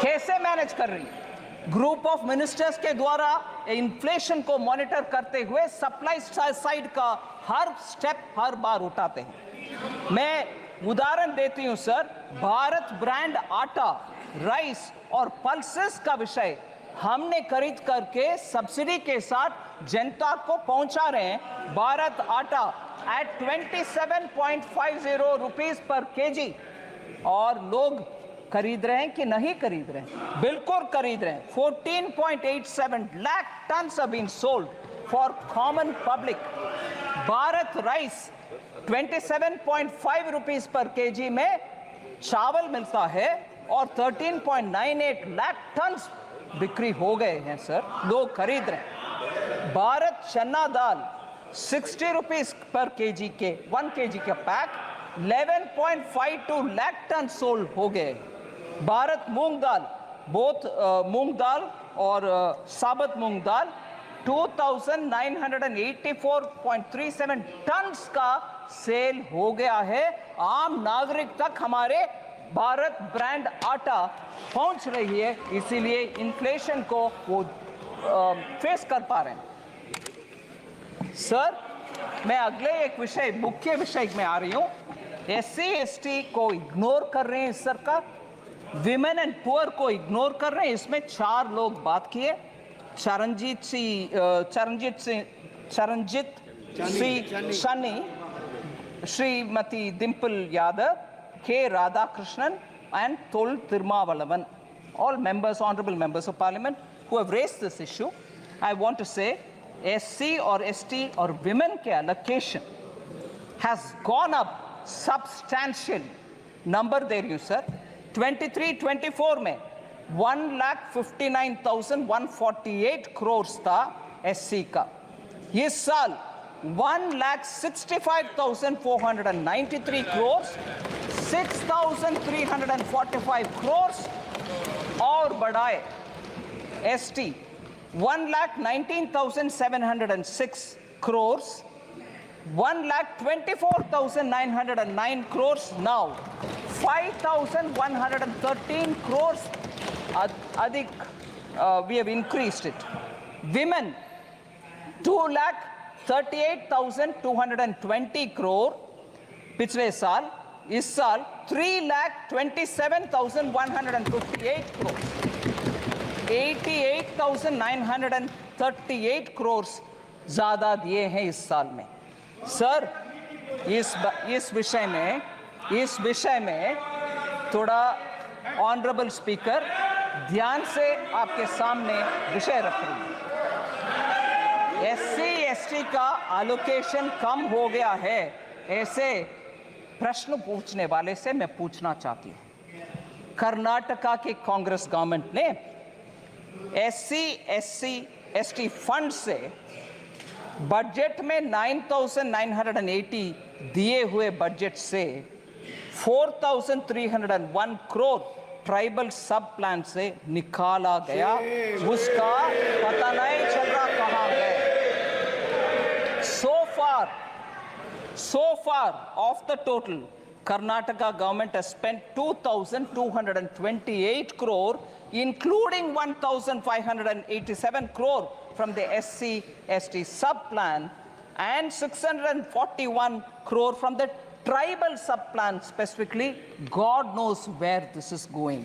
कैसे मैनेज कर रही है? ग्रुप ऑफ मिनिस्टर्स के द्वारा इन्फ्लेशन को मॉनिटर करते हुए सप्लाई साइड का हर स्टेप हर बार उठाते हैं। मैं उदाहरण देती हूं सर, भारत ब्रांड आटा, राइस और पल्सेस का विषय हमने खरीद करके सब्सिडी के साथ जनता को पहुंचा रहे हैं। भारत आटा एट 27.50 रुपीस पर केजी, और लोग खरीद रहे हैं कि नहीं खरीद रहे हैं? बिल्कुल खरीद रहे हैं। 14.87 lakh tons have been sold for common public. Bharat rice 27.5 rupees per KG में चावल मिलता है और 13.98 लाख टन्स बिक्री हो गए हैं सर, लोग खरीद रहे हैं। भारत चना दाल 60 रुपीस पर केजी के 1 केजी का पैक 11.52 लाख टन सोल्ड हो गए। भारत मूंग दाल, बोथ मूंग दाल और साबुत मूंग दाल 2984.37 टन्स का सेल हो गया है। आम नागरिक तक हमारे भारत ब्रांड आटा पहुंच रही है, इसीलिए इन्फ्लेशन को वो फेस कर पा रहे हैं। सर, मैं अगले एक विषय, मुख्य विषय में आ रही हूं। एससी एसटी को इग्नोर कर रहे हैं सरकार, विमेन एंड पुअर को इग्नोर कर रहे हैं। इसमें 4 लोग बात किए, Charanjit Singh Sunny, Shrimati Dimple Yadav, K. Radhakrishnan and Tol Tirumavalavan, all members, honorable members of parliament who have raised this issue. I want to say SC or ST or women ke allocation has gone up substantially. Number there you sir, 23-24 में 1,59,148 crores था SC का। इस साल 1,65,493 crores, 6,345 crores और बढ़ाए। ST 1,19,706 crores, 1,24,909 crores now, 5,113 crores अधिक we have increased it. Women 2,38,220 crore पिछले साल, इस साल 3,27,158 crore, 88,938 crores ज्यादा दिए हैं इस साल में। सर, इस विषय में थोड़ा ऑनरेबल स्पीकर ध्यान से आपके सामने विषय रख रही है। एससी एसटी का एलोकेशन कम हो गया है, ऐसे प्रश्न पूछने वाले से मैं पूछना चाहती हूं। कर्नाटका के कांग्रेस गवर्नमेंट ने एससी एसटी फंड से बजट में 9,980 दिए हुए बजट से 4,301 करोड़ ट्राइबल सब प्लान से निकाला गया, उसका पता नहीं चल रहा कहां गए। So far of the total, Karnataka government has spent 2,228 crore, including 1,587 crore from the SC/ST sub-plan and 641 crore from the tribal sub-plan specifically. God knows where this is going.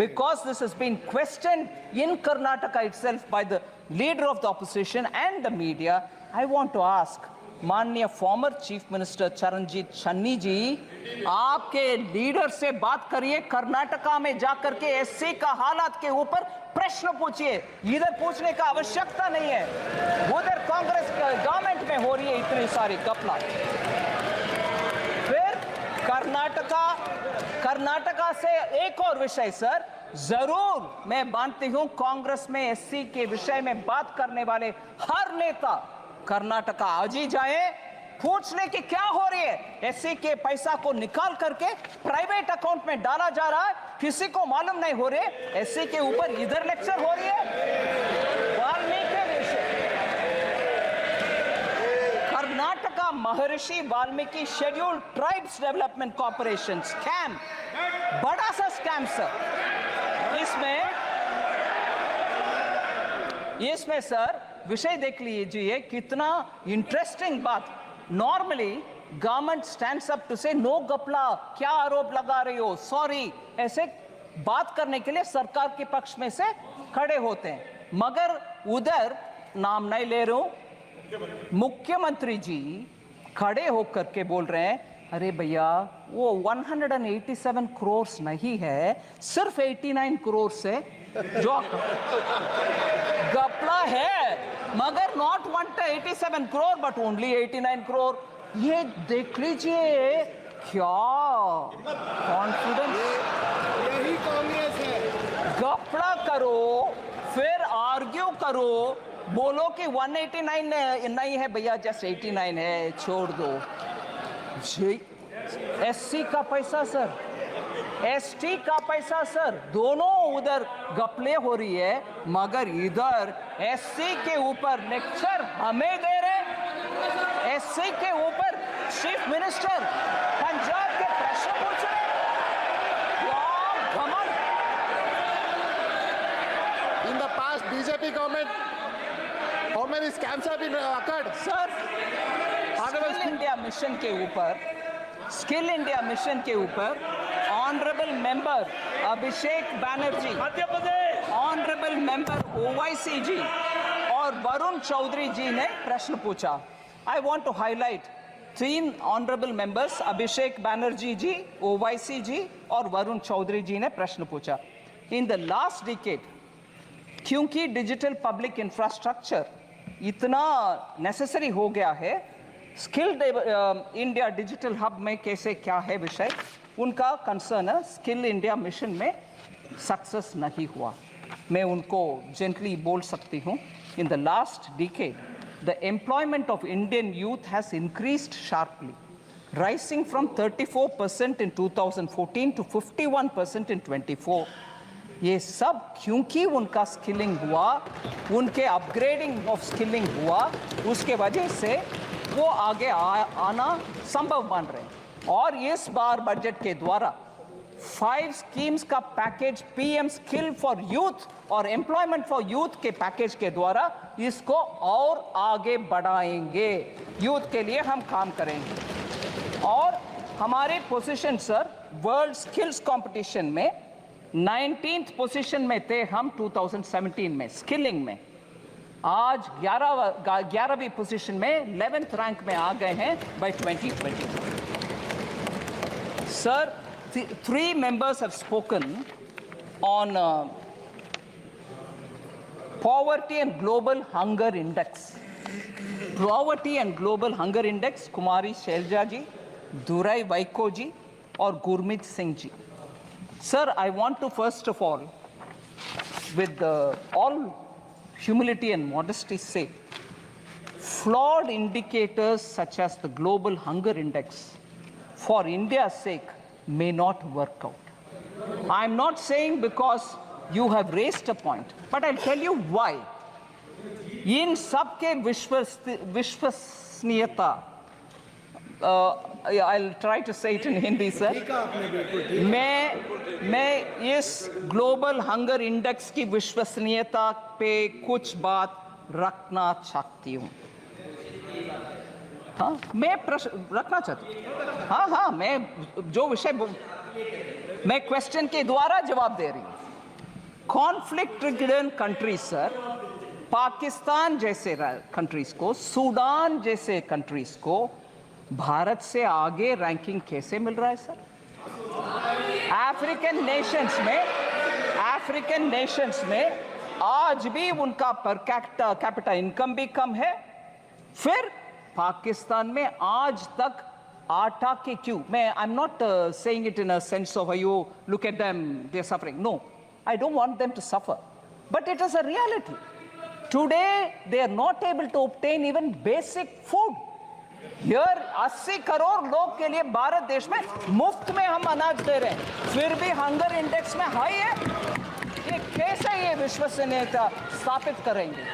Because this has been questioned in Karnataka itself by the leader of the opposition and the media. I want to ask माननीय former chief minister Charanjit Channi ji, आपके leader से बात करिए, कर्नाटका में जाकर के SC का हालात के ऊपर प्रश्न पूछिए। इधर पूछने का आवश्यकता नहीं है, उधर कांग्रेस गवर्नमेंट में हो रही है इतनी सारी घपला। फिर कर्नाटका से एक और विषय सर, जरूर मैं मानती हूं कांग्रेस में एससी के विषय में बात करने वाले हर नेता कर्नाटका आज ही जाए, पूछ ले कि क्या हो रही है। एससी के पैसा को निकाल करके प्राइवेट अकाउंट में डाला जा रहा है, किसी को मालूम नहीं हो रहे। एससी के ऊपर इधर लेक्चर हो रही है। वाल्मीकि विषय कर्नाटका महर्षि Valmiki scheduled tribes development corporation scam, बड़ा सा स्कैम सर। इसमें सर विषय देख लीजिए, कितना इंटरेस्टिंग बात। Normally government stands up to say no गपला, क्या आरोप लगा रही हो, सॉरी, ऐसे बात करने के लिए सरकार के पक्ष में से खड़े होते हैं। मगर उधर नाम नहीं ले रहा हूं, मुख्यमंत्री जी खड़े होकर के बोल रहे हैं, अरे भैया वो 187 करोड़ नहीं है, सिर्फ 89 करोड़ से जो गपला है, मगर not 187 crore but only 89 crore. ये देख लीजिए क्या कॉन्फिडेंस। यही कांग्रेस है। गपला करो फिर आर्ग्यू करो, बोलो कि 189 नहीं है भैया, जस्ट 89 है, छोड़ दो। एससी का पैसा सर, एसटी का पैसा सर, दोनों उधर गपले हो रही है, मगर इधर एससी के ऊपर लेक्चर हमें दे रहे। एससी के ऊपर चीफ मिनिस्टर पंजाब के प्रश्न पूछ रहे। In the past BJP government, how many scams have been occurred? Sir skill India mission के ऊपर, स्किल इंडिया मिशन के ऊपर honourable member Abhishek Banerjee, Madhya Pradesh, honourable member Owaisi ji और वरुण चौधरी जी ने प्रश्न पूछा। I want to highlight 3 honourable members, Abhishek Banerjee ji, Owaisi ji और वरुण चौधरी जी ने प्रश्न पूछा। इन द लास्ट डिकेड, क्योंकि डिजिटल पब्लिक इंफ्रास्ट्रक्चर इतना नेसेसरी हो गया है, स्किल इंडिया डिजिटल हब में कैसे क्या है विषय, उनका कंसर्न है स्किल इंडिया मिशन में सक्सेस नहीं हुआ। मैं उनको जेंटली बोल सकती हूँ, इन the last decade the employment of Indian youth has increased sharply, rising from 34% in 2014 to 51% in 24। ये सब क्योंकि उनका स्किलिंग हुआ, उनके अपग्रेडिंग ऑफ स्किलिंग हुआ, उसके वजह से वो आगे आना संभव बन रहे हैं। और इस बार बजट के द्वारा 5 स्कीम्स का package, PM skill for youth और एम्प्लॉयमेंट फॉर यूथ के पैकेज के द्वारा इसको और आगे बढ़ाएंगे। यूथ के लिए हम काम करेंगे। और हमारे position sir world skills competition में 19th पोजीशन में थे हम 2017 में स्किलिंग में, आज 11वीं पोजीशन में 11th रैंक में आ गए हैं bye 2020। Sir 3 members have spoken on poverty and global hunger index. Poverty and global hunger index, कुमारी शैलजा जी, दुराई वाइको जी और Gurmeet Singh ji. Sir, I want to first of all, with all humility and modesty say, flawed indicators such as the global hunger index for India's sake may not work out. I'm not saying because you have raised a point, but I'll tell you why. इन सबके विश्वसनीयता, I'll try to say it in Hindi, sir. मैं इस global hunger index की विश्वसनीयता पे कुछ बात रखना चाहती हूँ। हाँ, मैं प्रश्न रखना चाहती हूँ। हाँ, मैं जो विषय मैं क्वेश्चन के द्वारा जवाब दे रही हूँ। Conflict ridden countries sir, Pakistan जैसे कंट्रीज को, सूडान जैसे कंट्रीज को भारत से आगे रैंकिंग कैसे मिल रहा है सर? अफ्रीकन नेशंस में आज भी उनका पर कैपिटा इनकम भी कम है। फिर पाकिस्तान में आज तक आटा के क्यों, मैं I am not saying it in a sense of you look at them they are suffering, no, I don't want them to suffer. But it is a reality. Today, they are not able to obtain even basic food. Here, 80 crore लोग के लिए भारत देश में मुफ्त में हम अनाज दे रहे हैं, फिर भी हंगर इंडेक्स में हाई है। ये कैसे ये विश्वसनीयता स्थापित करेंगे?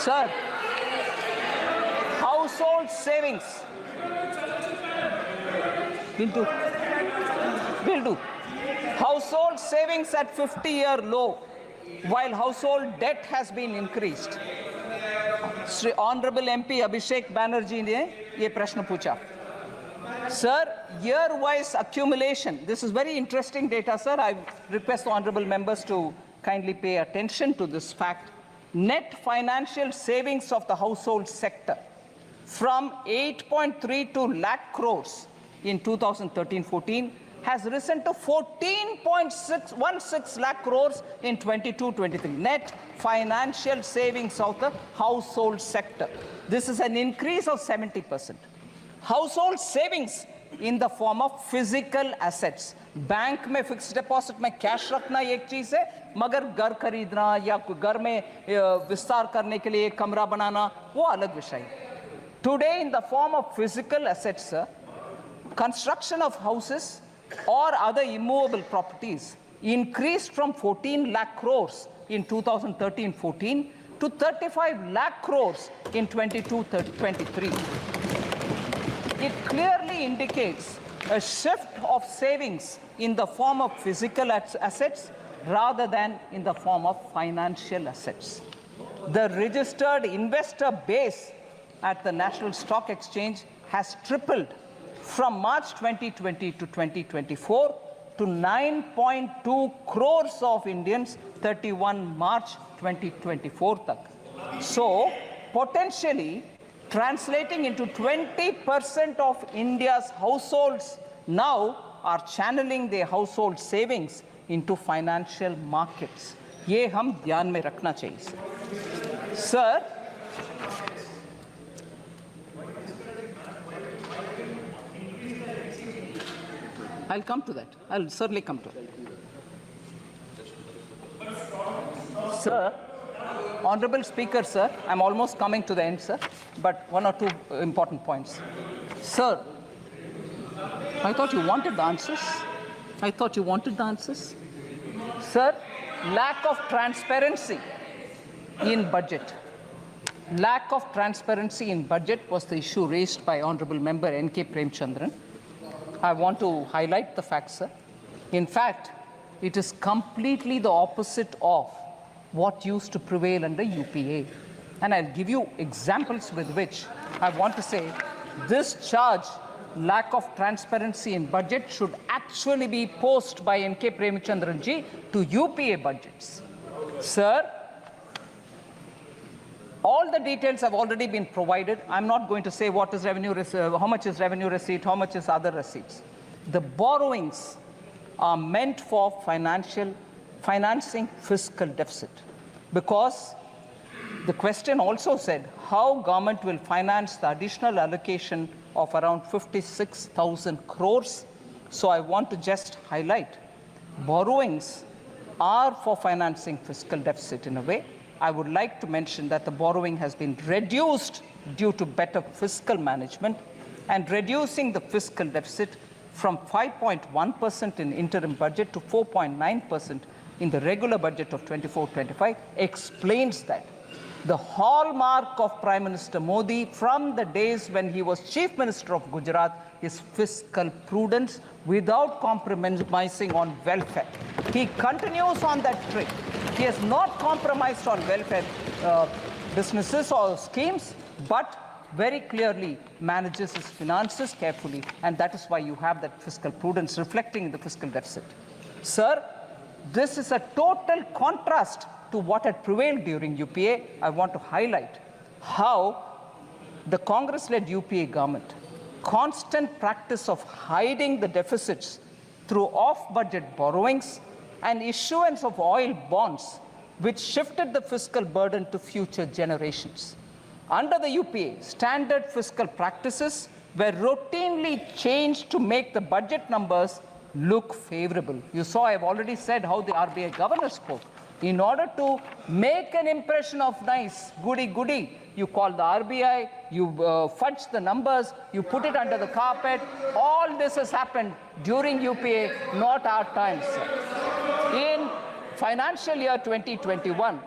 Sir, household savings will do. Household savings at 50-year low, while household debt has been increased. Sri Honorable MP Abhishek Banerjee ने ये प्रश्न पूछा. Sir, year-wise accumulation. This is very interesting data, sir. I request the honorable members to kindly pay attention to this fact. Net financial savings of the household sector from 8.32 lakh crores in 2013-14 has risen to 14.16 lakh crores in 22-23. Net financial savings of the household sector. This is an increase of 70%. Household savings in the form of physical assets. Bank में fixed deposit में cash रखना एक चीज है, मगर घर खरीदना या घर में विस्तार करने के लिए कमरा बनाना वो अलग विषय है. Today, in the form of physical assets, sir, construction of houses or other immovable properties increased from 14 lakh crores in 2013-14 to 35 lakh crores in 22-23. It clearly indicates a shift of savings in the form of physical assets rather than in the form of financial assets. The registered investor base at the National Stock Exchange has tripled from March 2020 to 2024 to 9.2 crores of Indians 31 March 2024 tak. So, potentially translating into 20% of India's households now are channeling their household savings into financial markets. ये हम ध्यान में रखना चाहिए. Sir, I'll come to that. I'll certainly come to it. Sir, Honorable Speaker, sir, I'm almost coming to the end, sir, but one or two important points. Sir, I thought you wanted the answers. I thought you wanted the answers. Sir, lack of transparency in budget. Lack of transparency in budget was the issue raised by Honorable Member N.K. Premchandran. I want to highlight the facts, sir. In fact, it is completely the opposite of what used to prevail under UPA. And I'll give you examples with which I want to say this charge, lack of transparency in budget, should actually be posed by N.K. Premchandran ji to UPA budgets. Sir, all the details have already been provided. I'm not going to say what is revenue, how much is revenue receipt, how much is other receipts. The borrowings are meant for financing fiscal deficit, because the question also said how government will finance the additional allocation of around 56,000 crores. So I want to just highlight borrowings are for financing fiscal deficit in a way. I would like to mention that the borrowing has been reduced due to better fiscal management, and reducing the fiscal deficit from 5.1% in interim budget to 4.9% in the regular budget of 24-25 explains that. The hallmark of Prime Minister Modi from the days when he was Chief Minister of Gujarat is fiscal prudence without compromising on welfare. He continues on that trick. He has not compromised on welfare businesses or schemes, but very clearly manages his finances carefully, and that is why you have that fiscal prudence reflecting in the fiscal deficit. Sir, this is a total contrast to what had prevailed during UPA. I want to highlight how the Congress-led UPA government, constant practice of hiding the deficits through off-budget borrowings and issuance of oil bonds, which shifted the fiscal burden to future generations. Under the UPA, standard fiscal practices were routinely changed to make the budget numbers look favorable. You saw I've already said how the RBI governor spoke. In order to make an impression of nice, goody, you call the RBI, you fudge the numbers, you put it under the carpet. All this has happened during UPA, not our times. In financial year 2021,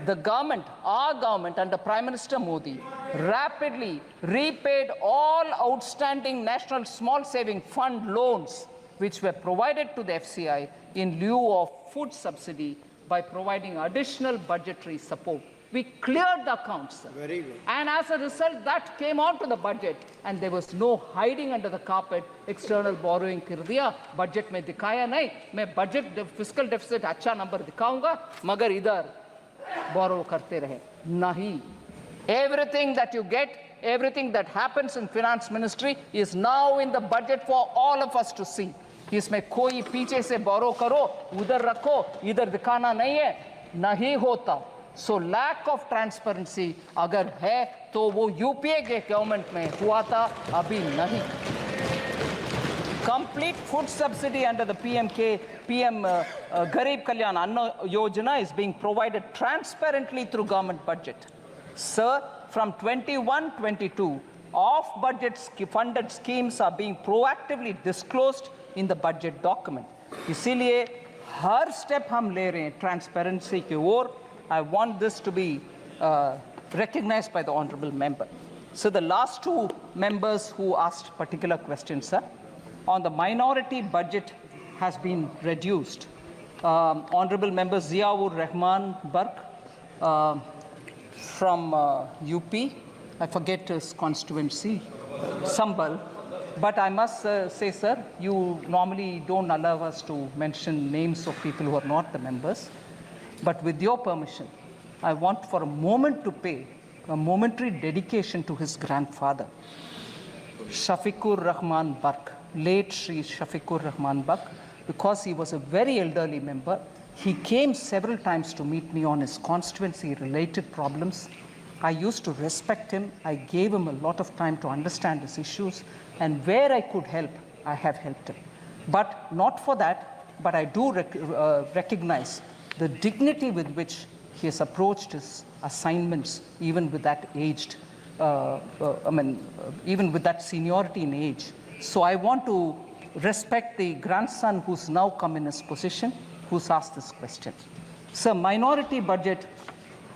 the government, our government under Prime Minister Modi, rapidly repaid all outstanding National Small Saving Fund loans which were provided to the FCI in lieu of food subsidy by providing additional budgetary support. We cleared the accounts, sir. Very good. And as a result, that came onto the budget, and there was no hiding under the carpet. External borrowing कर दिया, budget में दिखाया नहीं. मैं budget fiscal deficit अच्छा number दिखाऊंगा, मगर इधर borrow करते रहे. नहीं. Everything that you get, everything that happens in finance ministry is now in the budget for all of us to see. इसमें कोई पीछे से borrow करो, उधर रखो, इधर दिखाना नहीं है, नहीं होता. So lack of transparency अगर है तो वो यूपीए के गवर्नमेंट में हुआ था, अभी नहीं. Complete food subsidy under the PM Garib Kalyan Anna Yojana is being provided transparently through government budget. Sir, from 21-22, off-budget funded schemes are being proactively disclosed in the budget document. इसीलिए हर step हम ले रहे हैं transparency की ओर. I want this to be recognized by the honorable member. So the last two members who asked particular questions, sir, on the minority budget has been reduced. Honorable member Ziaur Rahman Bark from UP, I forget his constituency, Sambal. But I must say, sir, you normally don't allow us to mention names of people who are not the members. But with your permission, I want for a moment to pay a momentary dedication to his grandfather, Shafiqur Rahman Bark, late Shri Shafiqur Rahman Bark, because he was a very elderly member. He came several times to meet me on his constituency-related problems. I used to respect him. I gave him a lot of time to understand his issues, and where I could help, I have helped him. But not for that, but I do recognize the dignity with which he has approached his assignments, even with that aged, even with that seniority in age. So I want to respect the grandson who's now come in his position, who's asked this question. Sir, minority budget,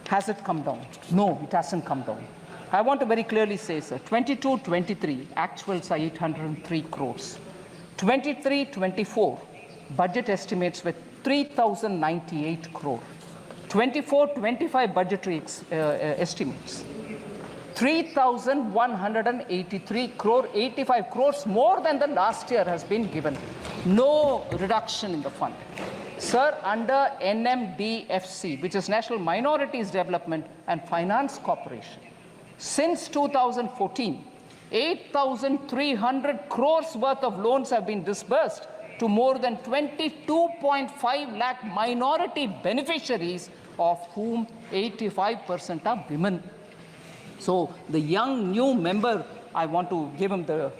has it come down? No, it hasn't come down. I want to very clearly say, sir, 22-23, actuals are 803 crores. 23-24, budget estimates were 3,098 crore. 24-25 budgetary estimates, 3,183 crore, 85 crores more than the last year has been given. No reduction in the fund. Sir, under NMDFC, which is National Minorities Development and Finance Corporation, since 2014, 8,300 crores worth of loans have been disbursed to more than 22.5 lakh minority beneficiaries, of whom 85% are women. So the young new member, I want to give him the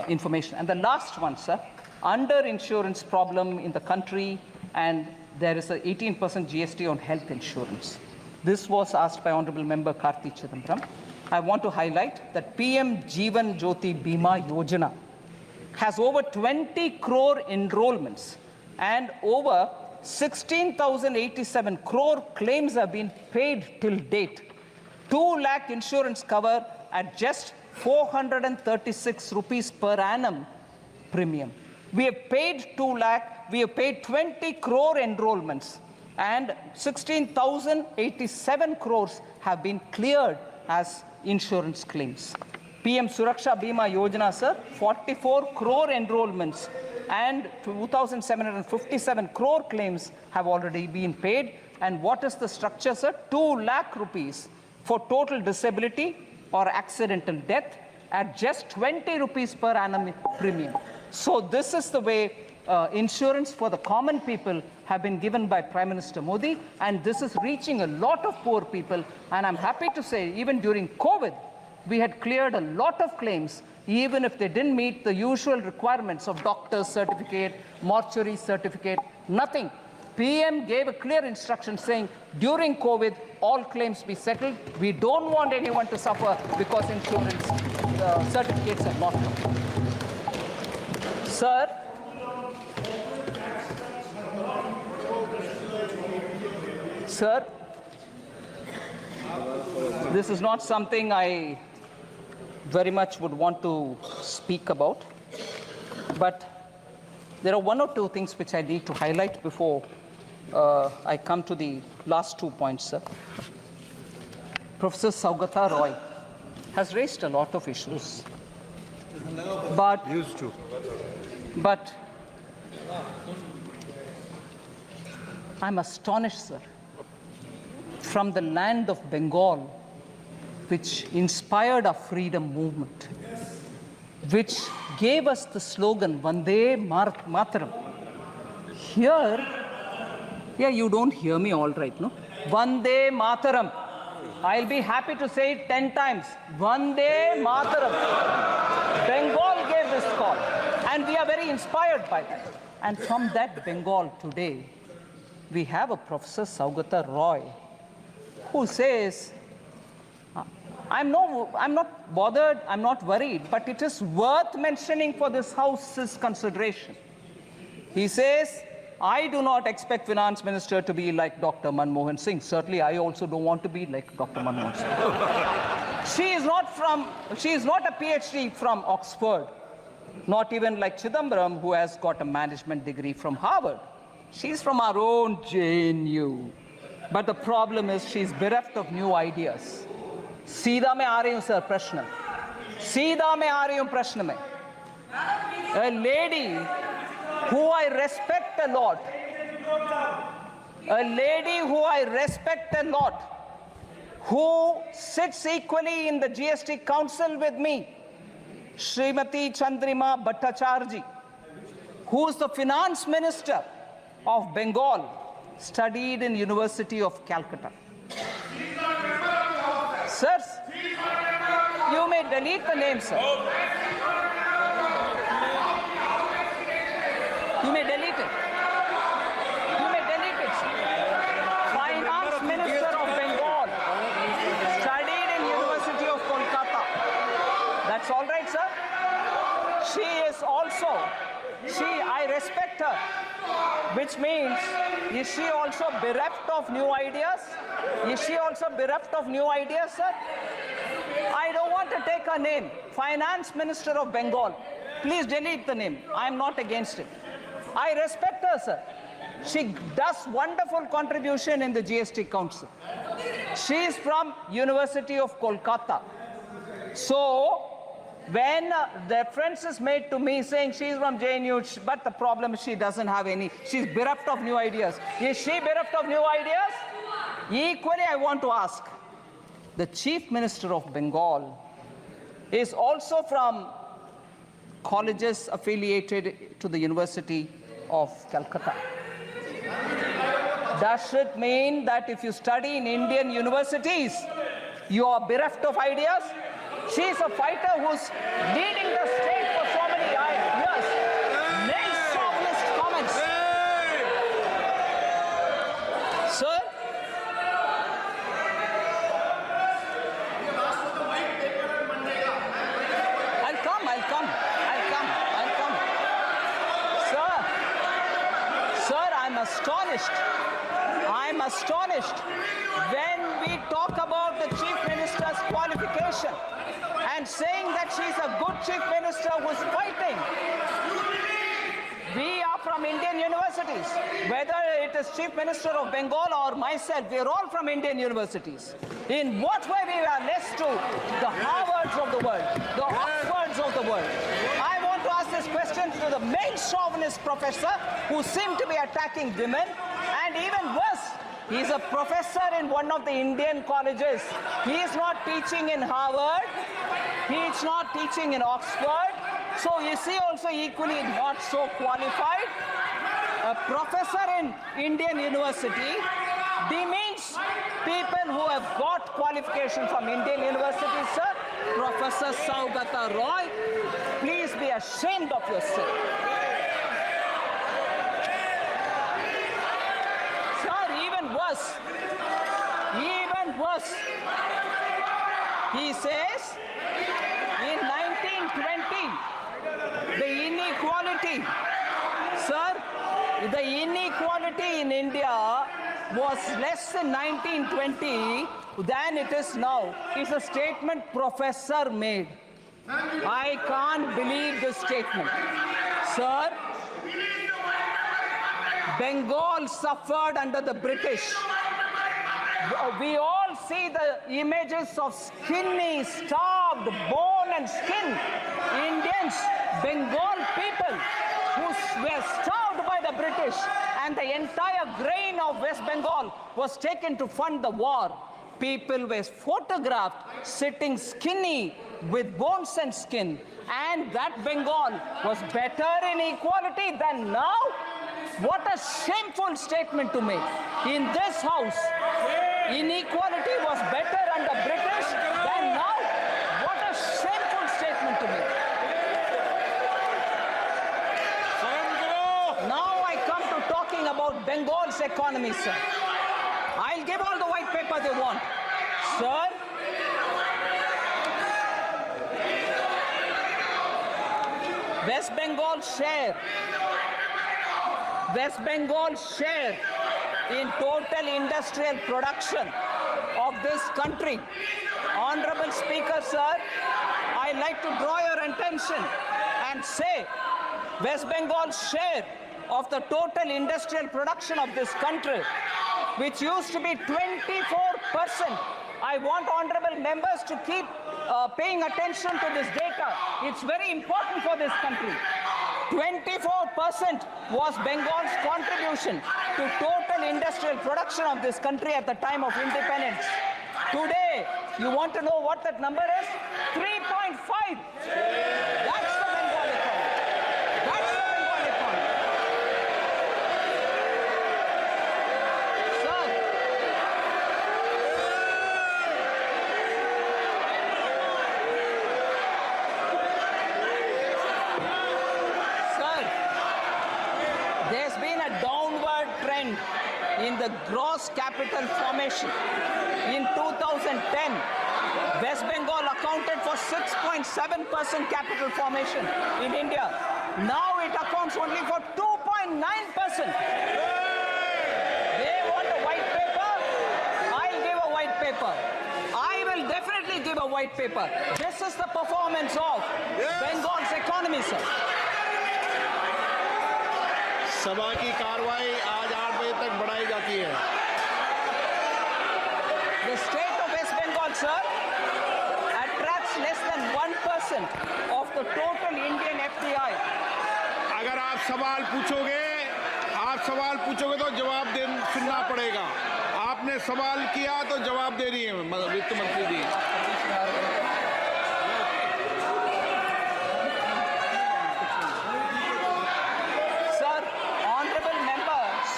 information. And the last one, sir, under-insurance problem in the country, and there is an 18% GST on health insurance. This was asked by Honorable Member Karthi Chidambaram. I want to highlight that PM Jeevan Jyoti Bima Yojana has over 20 crore enrollments and over 16,087 crore claims have been paid till date. 2 lakh insurance cover at just 436 rupees per annum premium. We have paid 2 lakh, we have paid 20 crore enrollments, and 16,087 crores have been cleared as insurance claims. PM Suraksha Bima Yojana, sir, 44 crore enrollments and 2,757 crore claims have already been paid. And what is the structure, sir? 2 lakh rupees for total disability or accidental death at just 20 rupees per annum premium. So this is the way insurance for the common people have been given by Prime Minister Modi, and this is reaching a lot of poor people. And I'm happy to say, even during COVID, we had cleared a lot of claims, even if they didn't meet the usual requirements of doctor's certificate, mortuary certificate, nothing. PM gave a clear instruction saying, during COVID, all claims be settled. We don't want anyone to suffer because insurance certificates have not come. Sir, this is not something I very much would want to speak about, but there are one or two things which I need to highlight before I come to the last 2 points, sir. Professor Saugata Roy has raised a lot of issues, but I'm astonished, sir, from the land of Bengal, which inspired our freedom movement, which gave us the slogan, Vande Mataram. Here, yeah, you don't hear me all right, no? Vande Mataram. I'll be happy to say it 10 times. Vande Mataram. Bengal gave this call, and we are very inspired by that. And from that Bengal today, we have a Professor Saugata Roy, who says, I'm not bothered, I'm not worried, but it is worth mentioning for this House's consideration. He says, I do not expect Finance Minister to be like Dr. Manmohan Singh. Certainly, I also don't want to be like Dr. Manmohan Singh. She is not a PhD from Oxford, not even like Chidambaram, who has got a management degree from Harvard. She's from our own JNU. But the problem is she's bereft of new ideas. सीधा मैं आ रही हूँ sir प्रश्न में, सीधा मैं आ रही हूँ प्रश्न में. A lady who I respect a lot, a lady who I respect a lot, who sits equally in the GST Council with me, Srimati Chandrima Bhattacharya, who is the Finance Minister of Bengal, studied in University of Calcutta. Sirs, you may delete the name, sir. You may delete it. You may delete it, sir. Finance Minister of Bengal, studied in University of Kolkata. That's all right, sir. She is also, I respect her, which means, is she also bereft of new ideas? Is she also bereft of new ideas, sir? I don't want to take her name. Finance Minister of Bengal. Please delete the name. I'm not against it. I respect her, sir. She does wonderful contribution in the GST Council. She is from University of Kolkata. So, when the reference is made to me saying she's from JNU, but the problem is she doesn't have any, she's bereft of new ideas. Is she bereft of new ideas? Equally, I want to ask, the Chief Minister of Bengal is also from colleges affiliated to the University of Calcutta. Does it mean that if you study in Indian universities, you are bereft of ideas? She is a fighter who's leading the state for so many years. Make chauvinist comments. Sir? I'll come. Sir, I'm astonished when we talk about the Chief Minister's qualification and saying that she's a good Chief Minister who's fighting. We are from Indian universities. Whether it is Chief Minister of Bengal or myself, we are all from Indian universities. In what way we are less to the Harvards of the world, the Oxfords of the world? I want to ask this question to the main chauvinist professor who seem to be attacking women, and even worse, he is a professor in one of the Indian colleges. He is not teaching in Harvard. He is not teaching in Oxford. So you see also equally not so qualified. A professor in Indian university demeans people who have got qualification from Indian universities, sir. Professor Saugata Roy, please be ashamed of yourself. Sir, even worse. Even worse. He says, in 1920, the inequality, sir, the inequality in India was less in 1920 than it is now. It's a statement professor made. I can't believe this statement. Sir, Bengal suffered under the British. We all see the images of skinny, starved, bone and skin Indians, Bengal people who were starved by the British, and the entire grain of West Bengal was taken to fund the war. People were photographed sitting skinny with bones and skin, and that Bengal was better in equality than now? What a shameful statement to make. In this house, inequality was better under British than now? What a shameful statement to make. Now I come to talking about Bengal's economy, sir. I'll give all the white paper they want. Sir, West Bengal's share in total industrial production of this country. Honorable Speaker, sir, I'd like to draw your attention and say West Bengal's share of the total industrial production of this country, which used to be 24%. I want honorable members to keep paying attention to this data. It's very important for this country. 24% was Bengal's contribution to total industrial production of this country at the time of independence. Today, you want to know what that number is? 3.5. That's the Bengal economy. That's the Bengal economy. Sir, there's been a downward trend in the gross capital formation. In 2010, West Bengal accounted for 6.7% capital formation in India. Now it accounts only for 2.9%. They want a white paper? I'll give a white paper. I will definitely give a white paper. This is the performance of Bengal's economy, sir. सभा की कार्रवाई आज 8 बजे तक बढ़ाई जाती है. The state of West Bengal, sir, attracts less than 1% of the total Indian FDI. अगर आप सवाल पूछोगे तो जवाब सुनना पड़ेगा. आपने सवाल किया तो जवाब दे रही है वित्त मंत्री जी.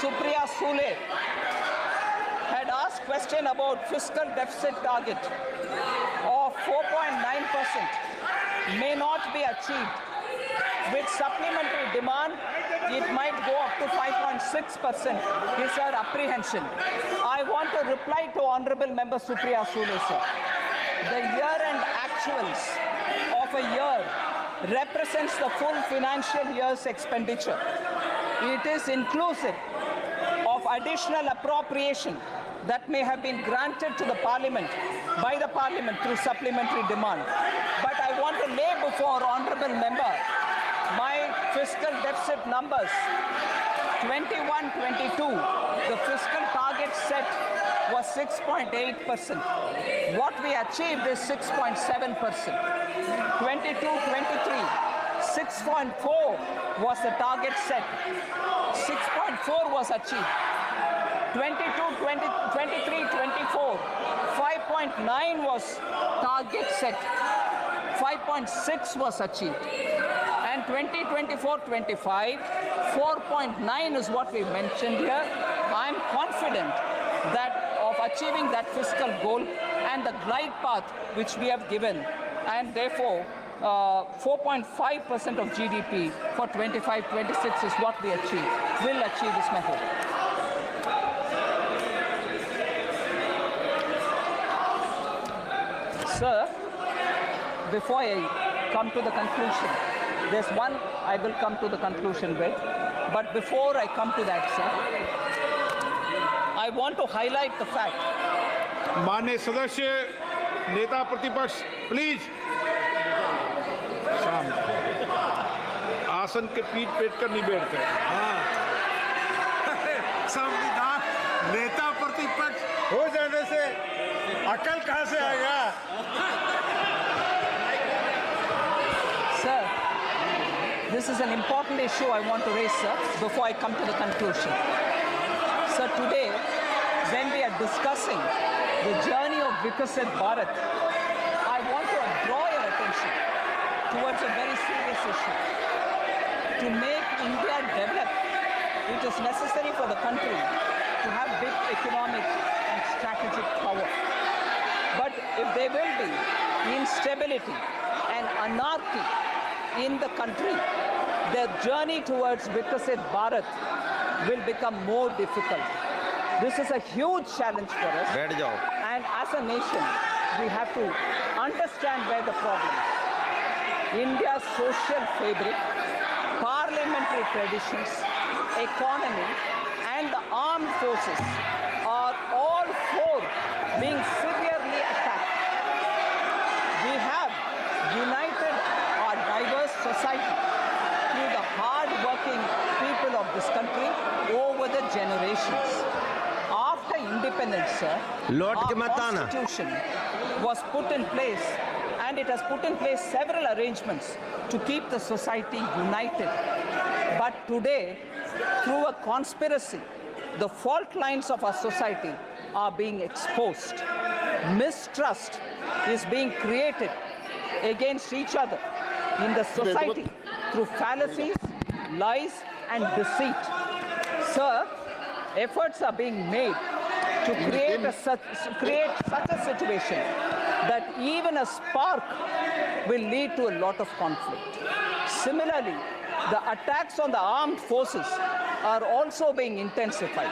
Supriya Sule had asked question about fiscal deficit target of 4.9% may not be achieved. With supplementary demand, it might go up to 5.6%. Is our apprehension. I want to reply to Honorable Member Supriya Sule, sir. The year-end actuals of a year represents the full financial year's expenditure. It is inclusive of additional appropriation that may have been granted to the Parliament by the Parliament through supplementary demand. But I want to lay before Honorable Member my fiscal deficit numbers. 21-22, the fiscal target set was 6.8%. What we achieved is 6.7%. 22-23, 6.4 was the target set. 6.4 was achieved. 23-24, 5.9 was target set. 5.6 was achieved. And 2024-25, 4.9 is what we mentioned here. I'm confident that of achieving that fiscal goal and the glide path which we have given and therefore 4.5% of GDP for 25-26 is what we will achieve this method. Sir, before I come to the conclusion, there's one I will come to the conclusion with, but before I come to that, sir, I want to highlight the fact. माननीय सदस्य नेता प्रतिपक्ष please आसन के पीठ पेट कर नहीं बैठते। संविधान नेता प्रतिपक्ष हो जाने से अकल कहां से आएगा? Sir, this is an important issue I want to raise, sir, before I come to the conclusion. Sir, today, when we are discussing the journey of Vikasit Bharat, I want to draw your attention towards a very serious issue. To make India develop, it is necessary for the country to have big economic and strategic power. But if there will be instability and anarchy in the country, the journey towards Vikasit Bharat will become more difficult. This is a huge challenge for us. And as a nation, we have to understand where the problem is. India's social fabric, parliamentary traditions, economy, and the armed forces are all four being severely attacked. We have united our diverse society through the hard-working people of this country over the generations. After independence, sir, our constitution was put in place, and it has put in place several arrangements to keep the society united. But today, through a conspiracy, the fault lines of our society are being exposed. Mistrust is being created against each other in the society through fallacies, lies, and deceit. Sir, efforts are being made to create such a situation that even a spark will lead to a lot of conflict. Similarly, the attacks on the armed forces are also being intensified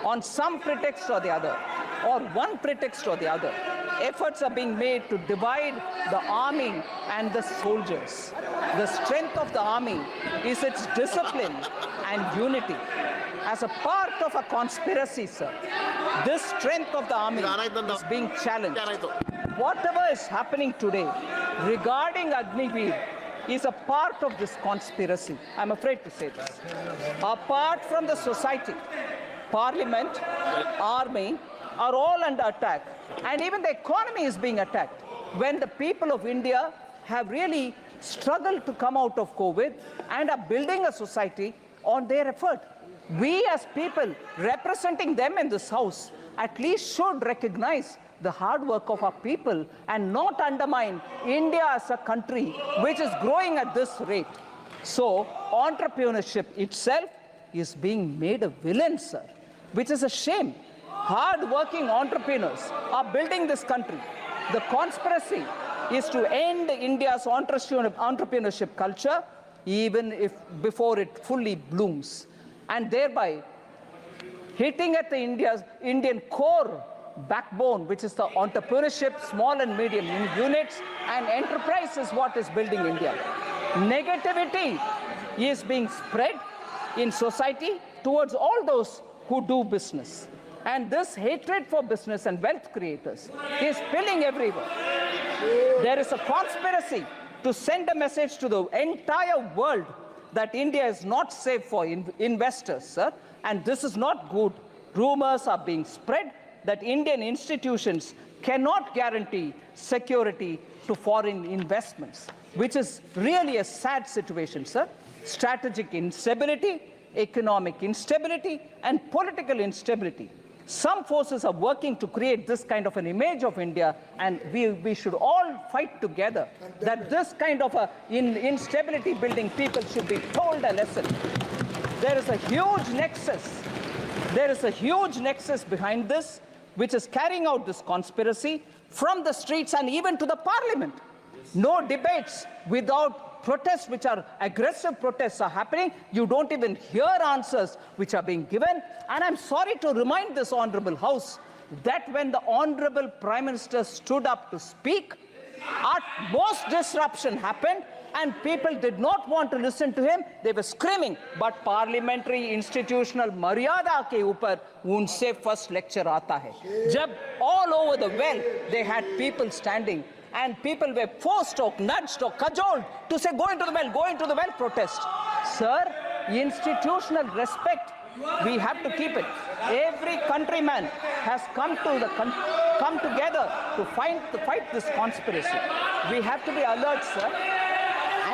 on some pretext or the other, or one pretext or the other. Efforts are being made to divide the army and the soldiers. The strength of the army is its discipline and unity. As a part of a conspiracy, sir, this strength of the army is being challenged. Whatever is happening today regarding Agniveer is a part of this conspiracy. I'm afraid to say this. Apart from the society, parliament, army are all under attack, and even the economy is being attacked. When the people of India have really struggled to come out of COVID and are building a society on their effort. We as people representing them in this house at least should recognize the hard work of our people and not undermine India as a country which is growing at this rate. So entrepreneurship itself is being made a villain, sir, which is a shame. Hard-working entrepreneurs are building this country. The conspiracy is to end India's entrepreneurship culture even if before it fully blooms, and thereby hitting at the Indian core backbone, which is the entrepreneurship, small and medium units, and enterprise is what is building India. Negativity is being spread in society towards all those who do business. And this hatred for business and wealth creators is spilling everywhere. There is a conspiracy to send a message to the entire world that India is not safe for investors, sir, and this is not good. Rumors are being spread that Indian institutions cannot guarantee security to foreign investments, which is really a sad situation, sir. Strategic instability, economic instability, and political instability. Some forces are working to create this kind of an image of India, and we should all fight together that this kind of instability building people should be told a lesson. There is a huge nexus. There is a huge nexus behind this, which is carrying out this conspiracy from the streets and even to the parliament. No debates without protests, which are aggressive protests are happening. You don't even hear answers which are being given. And I'm sorry to remind this honorable House that when the honorable Prime Minister stood up to speak, at most disruption happened and people did not want to listen to him. They were screaming. But parliamentary institutional maryada ke upar unse first lecture aata hai. Jab all over the well they had people standing and people were forced or nudged or cajoled to say, go into the well, protest. Sir, institutional respect, we have to keep it. Every countryman has come together to fight this conspiracy. We have to be alert, sir.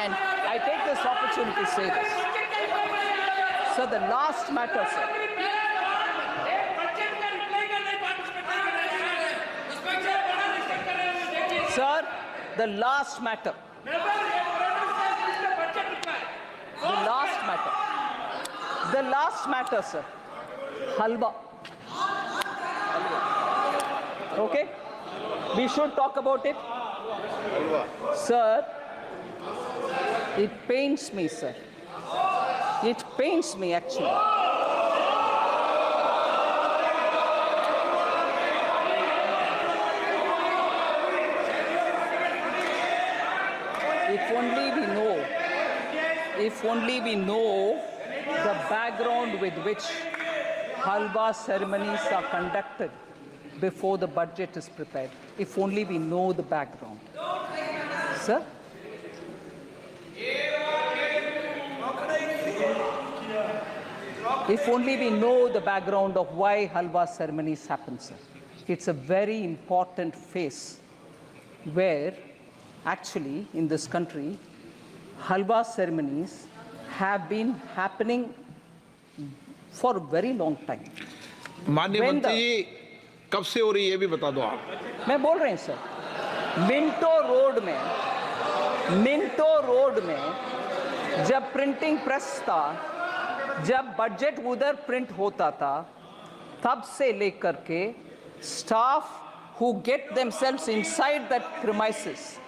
And I take this opportunity to say this. So the last matter, sir. Sir, the last matter. The last matter, sir. Halwa. Okay? We should talk about it. Sir, it pains me, sir. It pains me, actually. If only we know the background with which Halwa ceremonies are conducted before the budget is prepared. If only we know the background. Sir? If only we know the background of why Halwa ceremonies happen, sir. It's a very important phase where actually in this country Halwa ceremonies have been happening for a very long time. माननीय मंत्री जी कब से हो रही है ये भी बता दो आप. मैं बोल रहे हैं सर, मिंटो रोड में जब प्रिंटिंग प्रेस था, जब बजट उधर प्रिंट होता था, तब से लेकर के staff who get themselves inside that premises,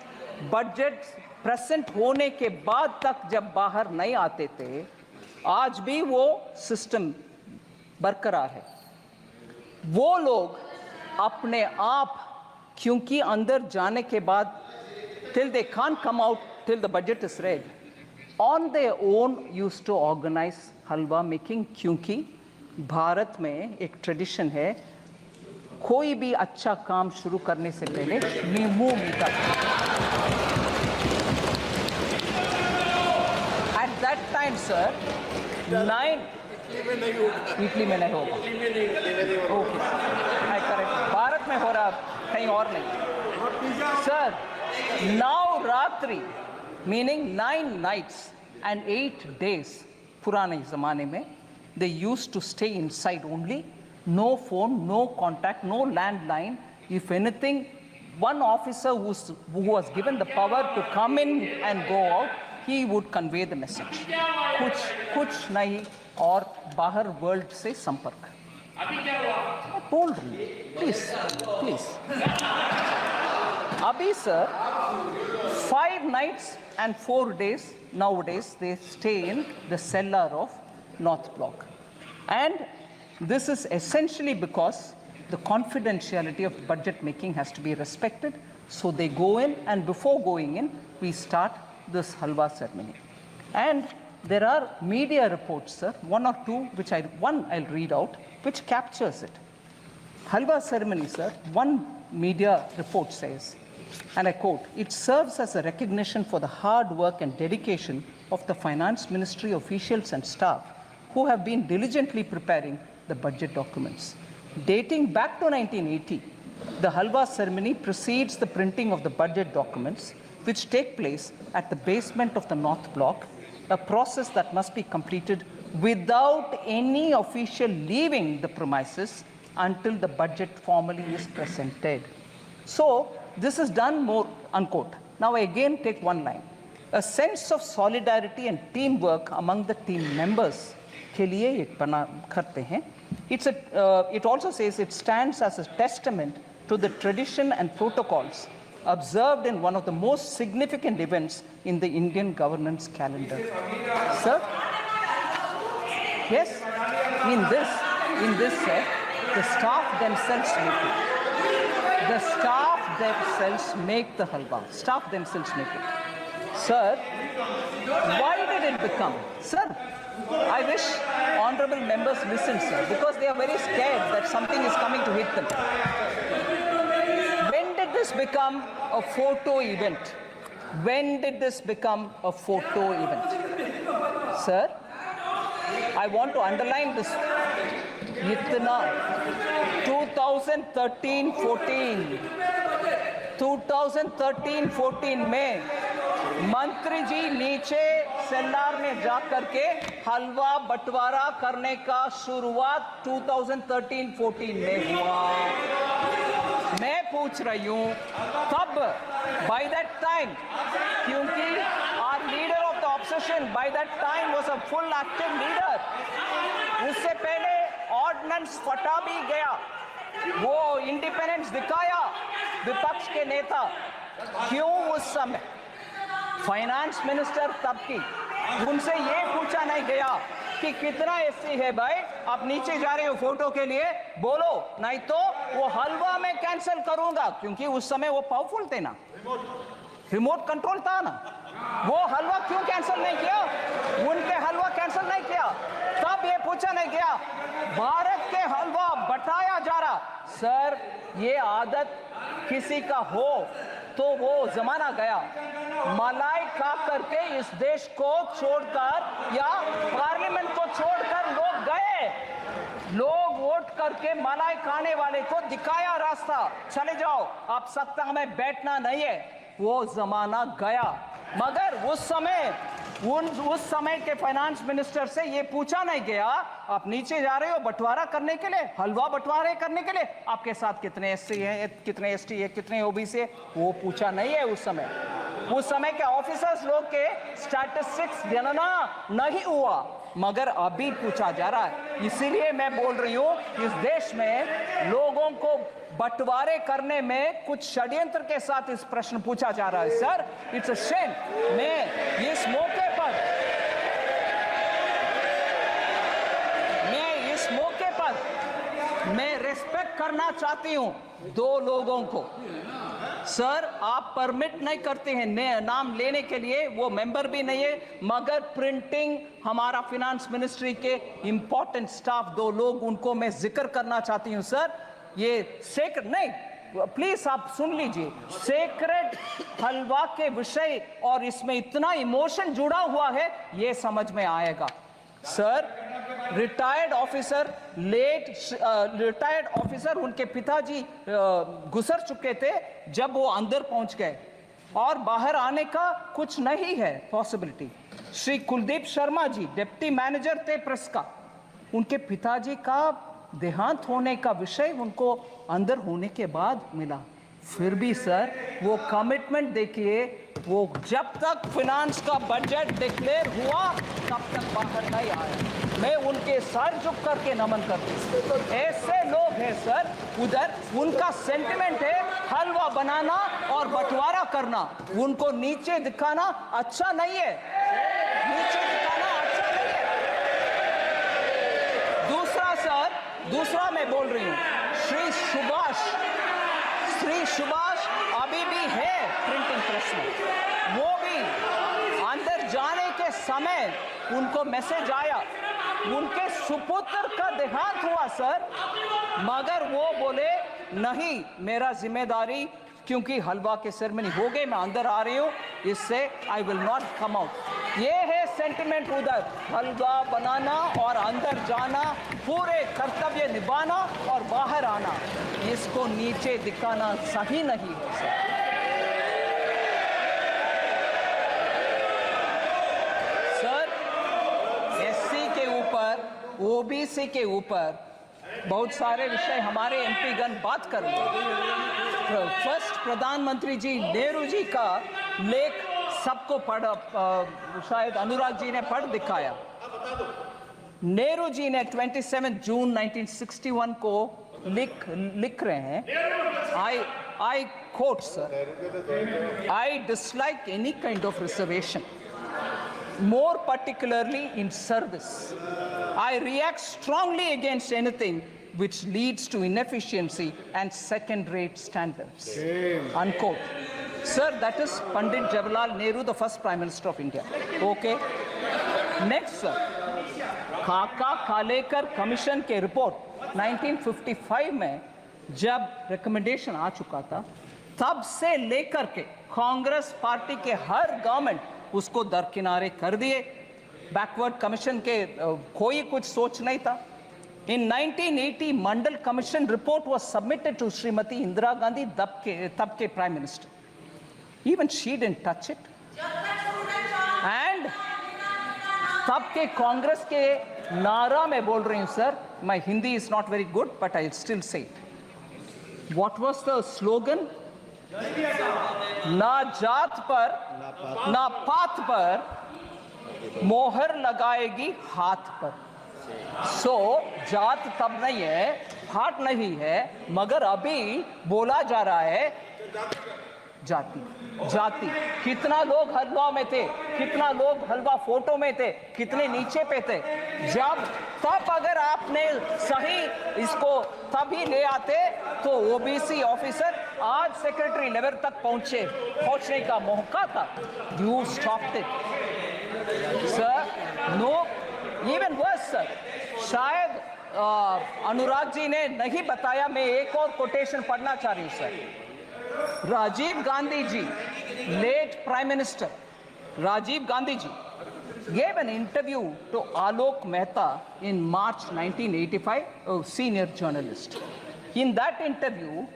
budget present होने के बाद तक जब बाहर नहीं आते थे, आज भी वो सिस्टम बरकरार है. वो लोग अपने आप, क्योंकि अंदर जाने के बाद till they can't come out till the budget is read, on their own used to organize halwa making. क्योंकि भारत में एक ट्रेडिशन है, कोई भी अच्छा काम शुरू करने से पहले मुंह मीठा. At that time, sir, Italy में नहीं होगा. ओके, आई करेक्ट. भारत में हो रहा, कहीं और नहीं. Sir, Navratri meaning 9 nights and 8 days पुराने ज़माने में they used to stay inside only. No phone, no contact, no landline. If anything, one officer who was given the power to come in and go out, he would convey the message. कुछ नहीं और बाहर world से संपर्क. बोल रही हूँ, please. अभी sir 5 nights and 4 days nowadays they stay in the cellar of North Block, and this is essentially because the confidentiality of budget making has to be respected. So they go in, and before going in, we start this halwa ceremony. And there are media reports, sir, one or two, I'll read out, which captures it. Halwa ceremony, sir, one media report says, and I quote, "It serves as a recognition for the hard work and dedication of the Finance Ministry officials and staff who have been diligently preparing the budget documents. Dating back to 1980, the halwa ceremony precedes the printing of the budget documents, which take place at the basement of the North Block, a process that must be completed without any official leaving the premises until the budget formally is presented." So this is done more, unquote. Now I again take one line. A sense of solidarity and teamwork among the team members के लिए ये बना करते हैं. It also says it stands as a testament to the tradition and protocols observed in one of the most significant events in the Indian governance calendar. Sir? Yes? In this, sir, the staff themselves make it. The staff themselves make the halwa. Staff themselves make it. Sir, why did it become? Sir, I wish honorable members listen, sir, because they are very scared that something is coming to hit them. When did this become a photo event? When did this become a photo event? Sir, I want to underline this. 2013-14 में मंत्री जी नीचे सेल्लार में जाकर के हलवा बंटवारा करने का शुरुआत 2013-14 में हुआ। मैं पूछ रही हूँ तब by that time, क्योंकि our leader of the opposition by that time was a full active leader, उससे पहले ऑर्डिनेंस फटा भी गया, वो इंडिपेंडेंस दिखाया विपक्ष के नेता। क्यों उस समय फाइनेंस मिनिस्टर तब की उनसे ये पूछा नहीं गया कि कितना एससी है भाई, आप नीचे जा रहे हो फोटो के लिए, बोलो नहीं तो वो हलवा में कैंसिल करूंगा, क्योंकि उस समय वो पावरफुल थे ना, रिमोट कंट्रोल था ना। वो हलवा क्यों कैंसिल नहीं किया? उनके हलवा कैंसिल नहीं किया, तब ये पूछा नहीं गया। भारत के हलवा बटाया जा रहा। सर, ये आदत किसी का हो तो वो जमाना गया। मलाई खा करके इस देश को छोड़कर या पार्लियामेंट को छोड़कर लोग गए, लोग वोट करके मलाई खाने वाले को दिखाया रास्ता, चले जाओ, आप सत्ता में बैठना नहीं है, वो जमाना गया। मगर उस समय के फाइनेंस मिनिस्टर से ये पूछा नहीं गया, आप नीचे जा रहे हो बंटवारा करने के लिए, हलवा बंटवारे करने के लिए, आपके साथ कितने एससी हैं, कितने एसटी है, कितने ओबीसी है, वो पूछा नहीं है। उस समय के ऑफिसर्स लोग के स्टैटिस्टिक्स गणना नहीं हुआ, मगर अभी पूछा जा रहा है। इसीलिए मैं बोल रही हूँ इस देश में लोगों को बंटवारे करने में कुछ षड्यंत्र के साथ इस प्रश्न पूछा जा रहा है। Sir, it's a shame. मैं इस मौके पर मैं रिस्पेक्ट करना चाहती हूं दो लोगों को। सर, आप परमिट नहीं करते हैं नाम लेने के लिए, वो मेंबर भी नहीं है, मगर प्रिंटिंग हमारा फिनेंस मिनिस्ट्री के इंपॉर्टेंट स्टाफ दो लोग, उनको मैं जिक्र करना चाहती हूं। सर, ये सेक्रेट नहीं, प्लीज आप सुन लीजिए, सेक्रेट हलवा के विषय और इसमें इतना इमोशन जुड़ा हुआ है, ये समझ में आएगा। सर, रिटायर्ड ऑफिसर उनके पिताजी गुजर चुके थे जब वो अंदर पहुंच गए और बाहर आने का कुछ नहीं है possibility. Shri Kuldeep Sharma ji deputy manager थे प्रेस का, उनके पिताजी का देहांत होने का विषय उनको अंदर होने के बाद मिला। फिर भी सर, वो कमिटमेंट देखिए, वो जब तक फिनांस का बजट डिक्लेयर हुआ तब तक बाहर नहीं आया। मैं उनके सर झुक करके नमन करती हूँ। ऐसे लोग हैं सर, उधर उनका सेंटिमेंट है हलवा बनाना और बंटवारा करना, उनको नीचे दिखाना अच्छा नहीं है, नीचे दिखाना अच्छा नहीं है। दूसरा मैं बोल रही हूँ, श्री सुभाष अभी भी है प्रिंटिंग प्रेस में, वो भी अंदर जाने के समय उनको मैसेज आया, उनके सुपुत्र का देहांत हुआ सर, मगर वो बोले नहीं, मेरा जिम्मेदारी, क्योंकि हलवा के सेरेमनी हो गई, मैं अंदर आ रही हूँ, इससे I will not come out. ये है सेंटिमेंट उधर, हलवा बनाना और अंदर जाना, पूरे कर्तव्य निभाना और बाहर आना, इसको नीचे दिखाना सही नहीं है सर। एससी के ऊपर, ओबीसी के ऊपर बहुत सारे विषय हमारे एमपी गण बात कर रहे हैं। फर्स्ट प्रधानमंत्री जी नेहरू जी का लेख सबको शायद अनुराग जी ने पढ़ दिखाया। नेहरू जी ने 27 जून 1961 को लिख रहे हैं, I quote, sir, I dislike any kind of reservation, more particularly in service. I react strongly against anything which leads to inefficiency and second-rate standards. Unquote. Sir, that is Pandit Jawaharlal Nehru, the first Prime Minister of India. Okay. Next, sir. खाका खालेकर commission के report 1955 में जब recommendation आ चुका था, तब से लेकर के कांग्रेस पार्टी के हर गवर्नमेंट उसको दरकिनारे कर दिए। बैकवर्ड कमीशन के कोई कुछ सोच नहीं था। In 1980, Mandal Commission report was submitted to Srimati Indira Gandhi, तब के Prime Minister. Even she didn't touch it. And तब के कांग्रेस के नारा में बोल रही हूं sir, my Hindi is not very good, but I'll still say it. What was the slogan? ना जात पर, ना पात पर, मोहर लगाएगी हाथ पर। सो जात तब नहीं है, पात नहीं है, मगर अभी बोला जा रहा है जाति। जाति। कितना लोग हलवा में थे, कितना लोग हलवा फोटो में थे, कितने नीचे पे थे। जब तब अगर आपने सही इसको तभी ले आते तो ओबीसी ऑफिसर आज सेक्रेटरी लेवल तक पहुंचने का मौका था। You stopped it sir. No, even worse sir, शायद अनुराग जी ने नहीं बताया, मैं एक और कोटेशन पढ़ना चाह रही हूं sir. Rajiv Gandhi ji, late Prime Minister, Rajiv Gandhi ji gave an interview to Alok Mehta in March 1985, a senior journalist. In that interview,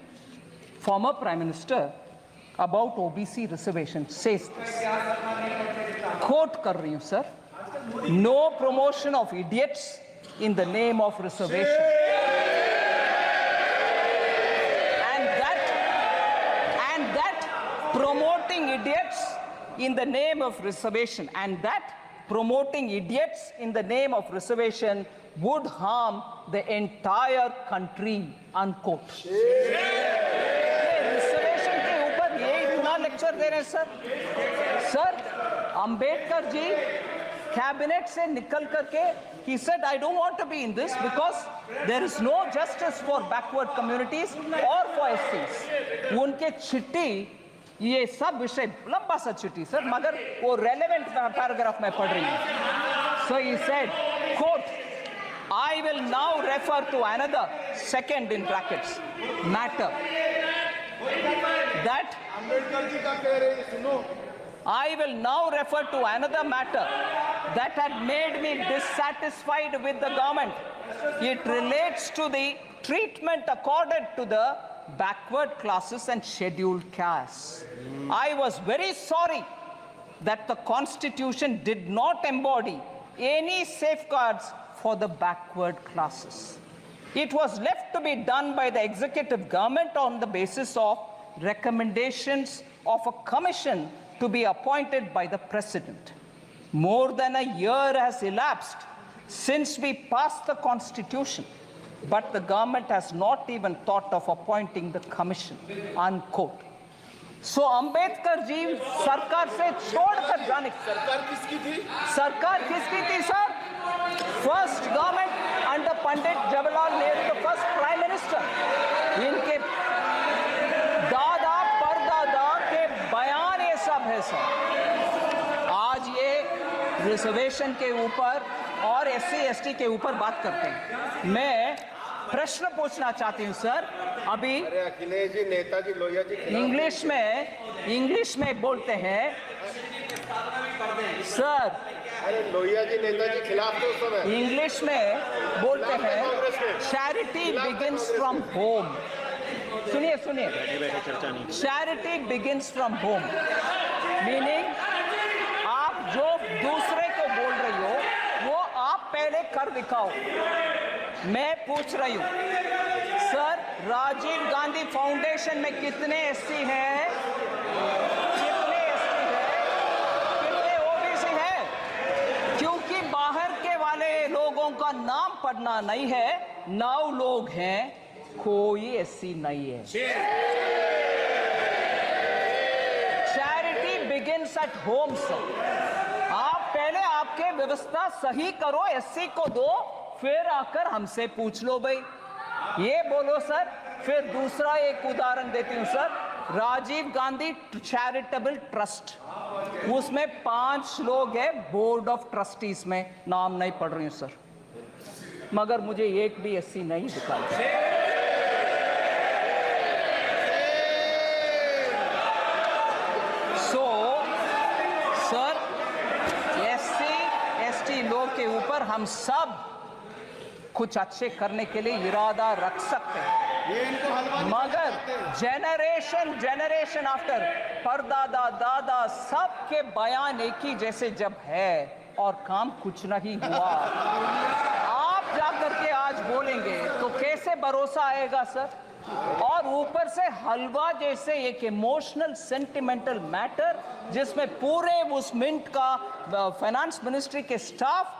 former Prime Minister about OBC reservation says this, quote कर रही हूँ sir, no promotion of idiots in the name of reservation. Promoting idiots in the name of reservation, and that promoting idiots in the name of reservation would harm the entire country, unquote. Reservation के ऊपर ये इतना lecture दे रहे हैं sir. Ambedkar ji cabinet से निकल करके he said, I don't want to be in this because there is no justice for backward communities or for SCs. उनके चिट्ठी ये सब विषय लंबा सा चिट्ठी सर, मगर वो रेलेवेंट पैराग्राफ में पढ़ रही हूं। So he said, quote, I will now refer to another, second in brackets, matter that I will now refer to another matter that had made me dissatisfied with the government. It relates to the treatment accorded to the backward classes and scheduled castes. I was very sorry that the Constitution did not embody any safeguards for the backward classes. It was left to be done by the executive government on the basis of recommendations of a commission to be appointed by the President. More than a year has elapsed since we passed the Constitution, but the government has not even thought of appointing the commission, unquote. So Ambedkar ji सरकार से छोड़कर जाने सरकार किसकी थी sir? First government under Pandit Jawaharlal Nehru, the first Prime Minister. इनके दादा परदादा के बयान ये सब है सर। आज ये रिजर्वेशन के ऊपर और SC/ST के ऊपर बात करते हैं। मैं प्रश्न पूछना चाहती हूं सर। अभी अखिलेश जी, नेताजी, लोहिया जी इंग्लिश में बोलते हैं सर। अरे लोहिया जी, नेताजी खिलाफ तो सब है। इंग्लिश में बोलते हैं चैरिटी बिगिंस फ्रॉम होम। सुनिए charity begins from home, meaning आप जो दूसरे को बोल रही हो वो आप पहले कर दिखाओ। मैं पूछ रही हूं सर, राजीव गांधी फाउंडेशन में कितने SC हैं, कितने ST हैं, कितने OBC हैं? क्योंकि बाहर के वाले लोगों का नाम पढ़ना नहीं है। 9 लोग हैं, कोई SC नहीं है। At home sir. आप पहले आपके व्यवस्था सही करो, एससी को दो, फिर आकर हमसे पूछ लो भाई, ये बोलो सर। फिर दूसरा एक उदाहरण देती हूं sir, Rajiv Gandhi charitable trust, उसमें 5 लोग हैं बोर्ड ऑफ ट्रस्टीज में, नाम नहीं पढ़ रही हूं सर, मगर मुझे एक भी एससी नहीं दिखाई। सो सर, एससी एसटी लोग के ऊपर हम सब कुछ अच्छे करने के लिए इरादा रख सकते हैं, मगर जनरेशन आफ्टर परदादा दादा सबके बयान एक ही जैसे जब है और काम कुछ नहीं हुआ, आप जाकर के आज बोलेंगे तो कैसे भरोसा आएगा सर? और ऊपर से हलवा जैसे एक इमोशनल सेंटिमेंटल मैटर जिसमें पूरे उस मिंट का फाइनेंस मिनिस्ट्री के स्टाफ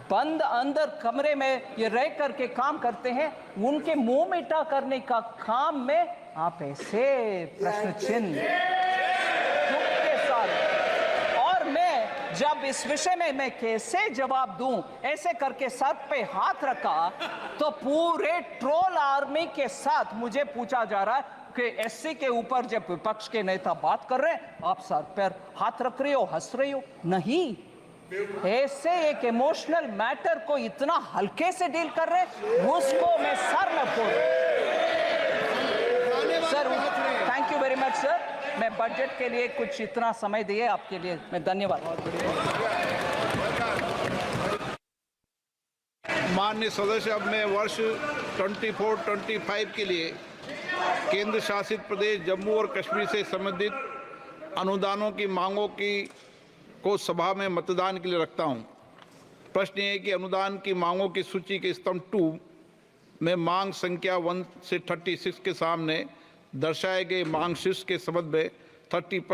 बंद अंदर कमरे में ये रह करके काम करते हैं, उनके मुंह मीठा करने का काम में आप ऐसे प्रश्न चिन्ह के साथ, और मैं जब इस विषय में मैं कैसे जवाब दूं, ऐसे करके सर पे हाथ रखा तो पूरे ट्रोल आर्मी के साथ मुझे पूछा जा रहा है कि एससी के ऊपर जब विपक्ष के नेता बात कर रहे हैं आप सर पर हाथ रख रहे हो, हंस रहे हो। नहीं, ऐसे एक इमोशनल मैटर को इतना हल्के से डील कर रहे, उसको मैं सर में फोड़। Sir thank you very much sir, मैं बजट के लिए कुछ इतना समय दिए आपके लिए मैं धन्यवाद। माननीय सदस्य, अब मैं वर्ष 24-25 के लिए केंद्र शासित प्रदेश जम्मू और कश्मीर से संबंधित अनुदानों की मांगों को सभा में मतदान के लिए रखता हूं। प्रश्न ये है कि अनुदान की मांगों की सूची के स्तंभ 2 में मांग संख्या 1 से 36 के सामने दर्शाए गए मांग शीर्ष के संबंध में 30%